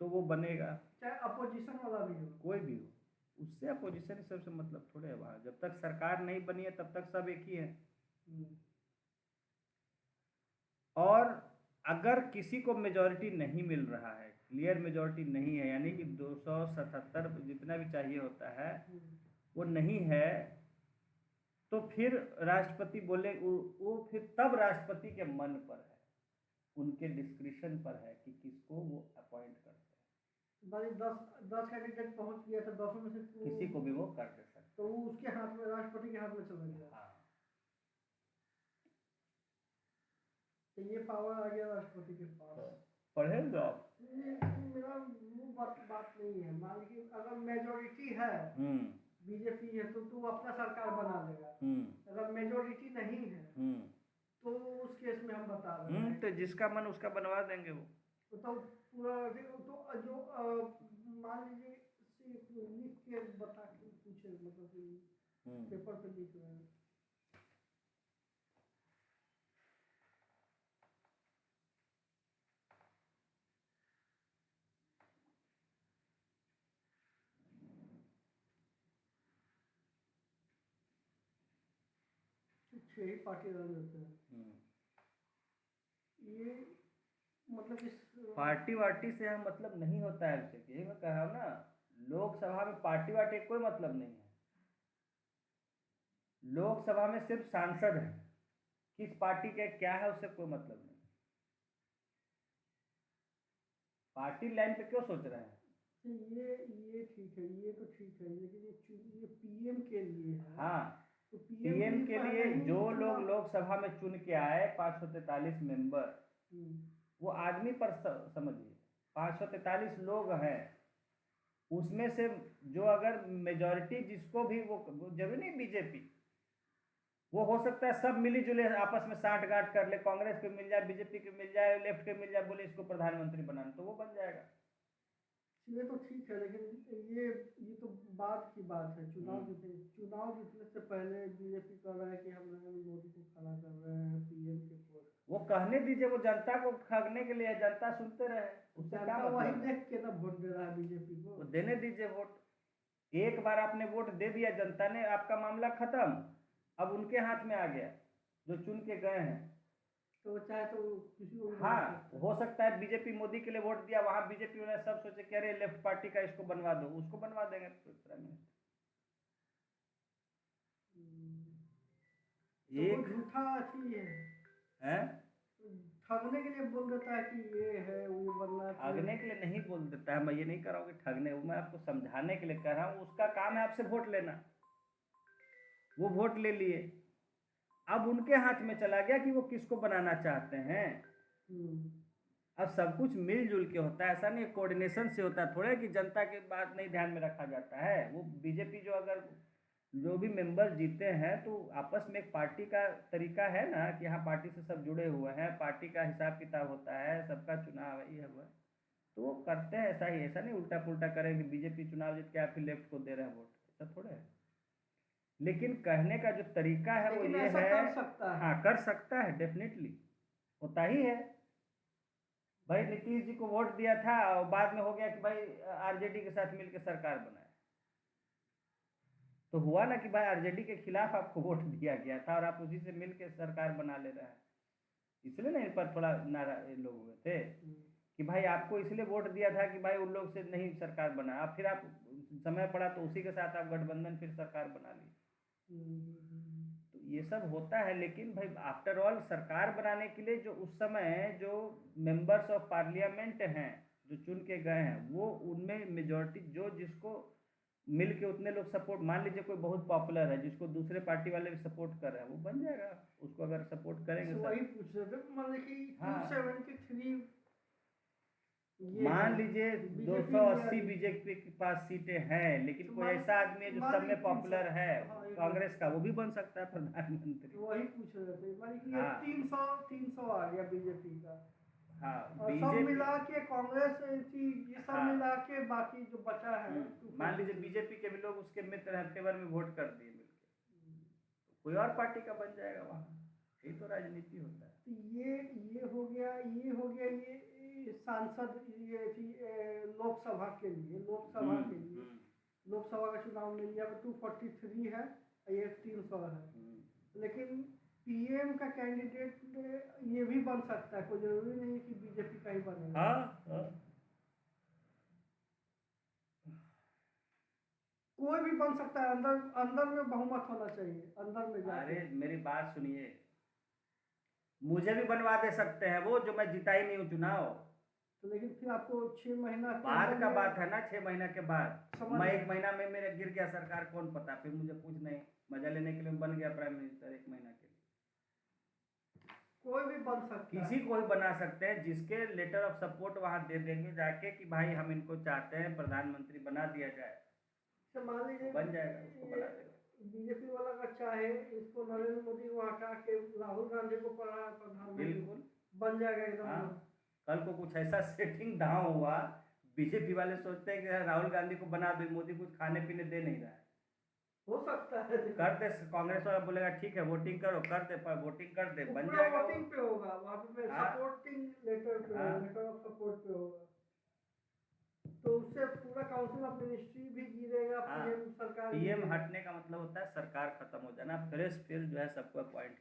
तो वो बनेगा, चाहे अपोजिशन वाला भी हो, कोई भी हो। उससे अपोजिशन सबसे मतलब थोड़े है वहाँ, जब तक सरकार नहीं बनी है तब तक सब एक ही है। और अगर किसी को मेजॉरिटी नहीं मिल रहा है, क्लियर मेजॉरिटी नहीं है, यानी कि 277 जितना भी चाहिए होता है वो नहीं है, तो फिर राष्ट्रपति बोले, वो फिर तब राष्ट्रपति के मन पर है, उनके डिस्क्रिप्शन पर है कि किसको वो अपॉइंट करते हैं। भाई 10 कैंडिडेट पहुंच गया था, 10 में से किसी को भी वो कर दे सकते। तो वो उसके हाथ में, राष्ट्रपति के हाथ में चला गया। हाँ, तो ये पावर आ गया राष्ट्रपति के पास। पढ़ेंगे आप? मेरा वो बात नहीं है। मान लीजिए अगर मेजोरिटी है, बीजेपी है, तो तू अपना सरकार बना लेगा। अगर मेजोरिटी नहीं है तो उस केस में हम बता रहे हैं तो जिसका मन उसका बनवा देंगे वो। तो पूरा तो जो मान लीजिए लिख के बता के पूछे, मतलब पेपर पे लिख रहे हैं। छह ही पार्टी रह जाते हैं। ये मतलब इस पार्टी वार्टी से हम मतलब नहीं होता है। अभिषेक, यही मैं कह रहा हूँ ना, लोकसभा में पार्टी वार्टी कोई मतलब नहीं है। लोकसभा में सिर्फ सांसद है, किस पार्टी के क्या है उससे कोई मतलब नहीं। पार्टी लाइन पे क्यों सोच रहे हैं? ये ठीक है, ये तो ठीक है, लेकिन ये पीएम के लिए है। हाँ, तो पीएम के लिए जो लोग लोकसभा में चुन के आए 543 मेंबर, वो आदमी पर समझिए 543 लोग हैं, उसमें से जो अगर मेजॉरिटी जिसको भी वो जरूरी नहीं बीजेपी, वो हो सकता है सब मिली जुले आपस में साठ गांठ कर ले, कांग्रेस पे मिल जाए, बीजेपी के मिल जाए, लेफ्ट के मिल जाए, बोले इसको प्रधानमंत्री बनाना, तो वो बन जाएगा। ये तो ठीक है, लेकिन ये तो बाद की बात है। चुनाव जीतने से पहले बीजेपी कर रहा है कि हम नरेंद्र मोदी को खड़ा कर रहे हैं पीएम के पोस्ट। वो कहने दीजिए, वो जनता को ठगने के लिए, जनता सुनते रहे, उससे क्या मतलब वही देख के ना वोट दे रहा है बीजेपी को। वो देने दीजिए वोट। एक बार आपने वोट दे दिया जनता ने, आपका मामला खत्म। अब उनके हाथ में आ गया जो चुन के गए हैं। तो चाहे तो किसी को हाँ, हो सकता है बीजेपी मोदी के लिए वोट दिया, वहां बीजेपी ने सब सोचे कि अरे लेफ्ट पार्टी का इसको बनवा दो, उसको बनवा देंगे प्राइम मिनिस्टर। एक झूठा अथी है, ठगने के लिए बोल देता है कि ये है वो बनना है। ठगने के लिए नहीं बोल देता है, मैं ये नहीं कर रहा हूँ कि ठगने, मैं आपको समझाने के लिए कह रहा हूँ। उसका काम है आपसे वोट लेना, वो वोट ले लिए, अब उनके हाथ में चला गया कि वो किसको बनाना चाहते हैं। अब सब कुछ मिलजुल के होता है, ऐसा नहीं कोऑर्डिनेशन से होता है, थोड़ा कि जनता की बात नहीं ध्यान में रखा जाता है। वो बीजेपी जो अगर जो भी मेंबर जीते हैं तो आपस में एक पार्टी का तरीका है ना कि हाँ पार्टी से सब जुड़े हुए हैं, पार्टी का हिसाब किताब होता है, सबका चुनाव ये है वो, तो वो करते हैं ऐसा ही। ऐसा नहीं उल्टा पुल्टा करें कि बीजेपी चुनाव जीत के आप फिर लेफ्ट को दे रहे हैं वोट, ऐसा थोड़ा है। लेकिन कहने का जो तरीका है वो ये है, कर सकता है। हाँ कर सकता है, डेफिनेटली होता ही है। भाई नीतीश जी को वोट दिया था और बाद में हो गया कि भाई आरजेडी के साथ मिलकर सरकार बनाए, तो हुआ ना कि भाई आरजेडी के खिलाफ आपको वोट दिया गया था और आप उसी से मिलकर सरकार बना ले रहे हैं। इसलिए ना इन पर थोड़ा नाराज लोग हुए थे कि भाई आपको इसलिए वोट दिया था कि भाई उन लोग से नहीं सरकार बना, अब फिर आप समय पड़ा तो उसी के साथ आप गठबंधन फिर सरकार बना ली। तो ये सब होता है। लेकिन भाई आफ्टर ऑल सरकार बनाने के लिए जो उस समय जो मेंबर्स ऑफ पार्लियामेंट हैं जो चुन के गए हैं, वो उनमें मेजॉरिटी जो जिसको मिल के उतने लोग सपोर्ट, मान लीजिए कोई बहुत पॉपुलर है जिसको दूसरे पार्टी वाले भी सपोर्ट कर रहे हैं, वो बन जाएगा। उसको अगर सपोर्ट करेंगे तो वही पूछ रहे थे, मतलब कि 273 मान लीजिए 280 बीजेपी के पास सीटें हैं, लेकिन कोई ऐसा आदमी है जो सब में पॉपुलर है कांग्रेस का, वो भी बन सकता है प्रधानमंत्री। वही पूछ रहे थे, मतलब कि 300 आ गया बीजेपी का। हाँ, और सब मिला के कांग्रेस ये सब मिला के बाकी जो बचा है, मान लीजिए बीजेपी के भी लोग उसके मित्र हैं, फेवर में वोट कर दिए मिलके, तो कोई और पार्टी का बन जाएगा वहाँ। यही तो राजनीति होता है। तो ये हो गया ये सांसद, ये लोकसभा के लिए लोकसभा का चुनाव में लिया 243 है, ये 300 है। लेकिन पीएम का कैंडिडेट ये भी बन सकता है, कोई जरूरी नहीं है कि बीजेपी का ही बनेगा। कोई भी बन सकता है, अंदर में बहुमत होना चाहिए, अंदर में जाके। अरे मेरी बात सुनिए, मुझे भी बनवा दे सकते हैं वो, जो मैं जिता ही नहीं हूँ चुनाव। तो लेकिन फिर आपको 6 महीना के बाद अंदर का में बात है ना, 6 महीना के बाद। समझ मैं गए। 1 महीना में मेरे गिर गया सरकार, कौन पता, फिर मुझे कुछ नहीं, मजा लेने के लिए बन गया प्राइम मिनिस्टर 1 महीना के लिए। कोई भी बन सकता है। किसी को भी बना सकते हैं, जिसके लेटर ऑफ सपोर्ट वहां दे देंगे जाके कि भाई हम इनको चाहते हैं प्रधानमंत्री बना दिया जाए, तो मान लीजिए बन जाएगा, उसको बना देगा। बीजेपी वाला अगर चाहे इसको नरेंद्र मोदी को हटा के राहुल गांधी को प्रधानमंत्री बिल्कुल बन जाएगा एकदम। हाँ, कल को कुछ ऐसा सेटिंग डाउन हुआ, बीजेपी वाले सोचते हैं कि राहुल गांधी को बना दो, मोदी कुछ खाने पीने दे नहीं रहा है, हो सकता है कर दे, कांग्रेस वाला बोलेगा ठीक है वोटिंग करो, कर दे, पर वोटिंग कर दे, बन पूरा जाएगा वोटिंग पे होगा वहाँ पे, हाँ। सपोर्टिंग लेटर पे, हाँ। लेटर ऑफ सपोर्ट पे होगा, तो उससे पूरा काउंसिल ऑफ मिनिस्ट्री भी गिरेगा। हाँ। पीएम सरकार पीएम हटने का मतलब होता है सरकार खत्म हो जाना, फ्रेश फिर जो है सबको अपॉइंट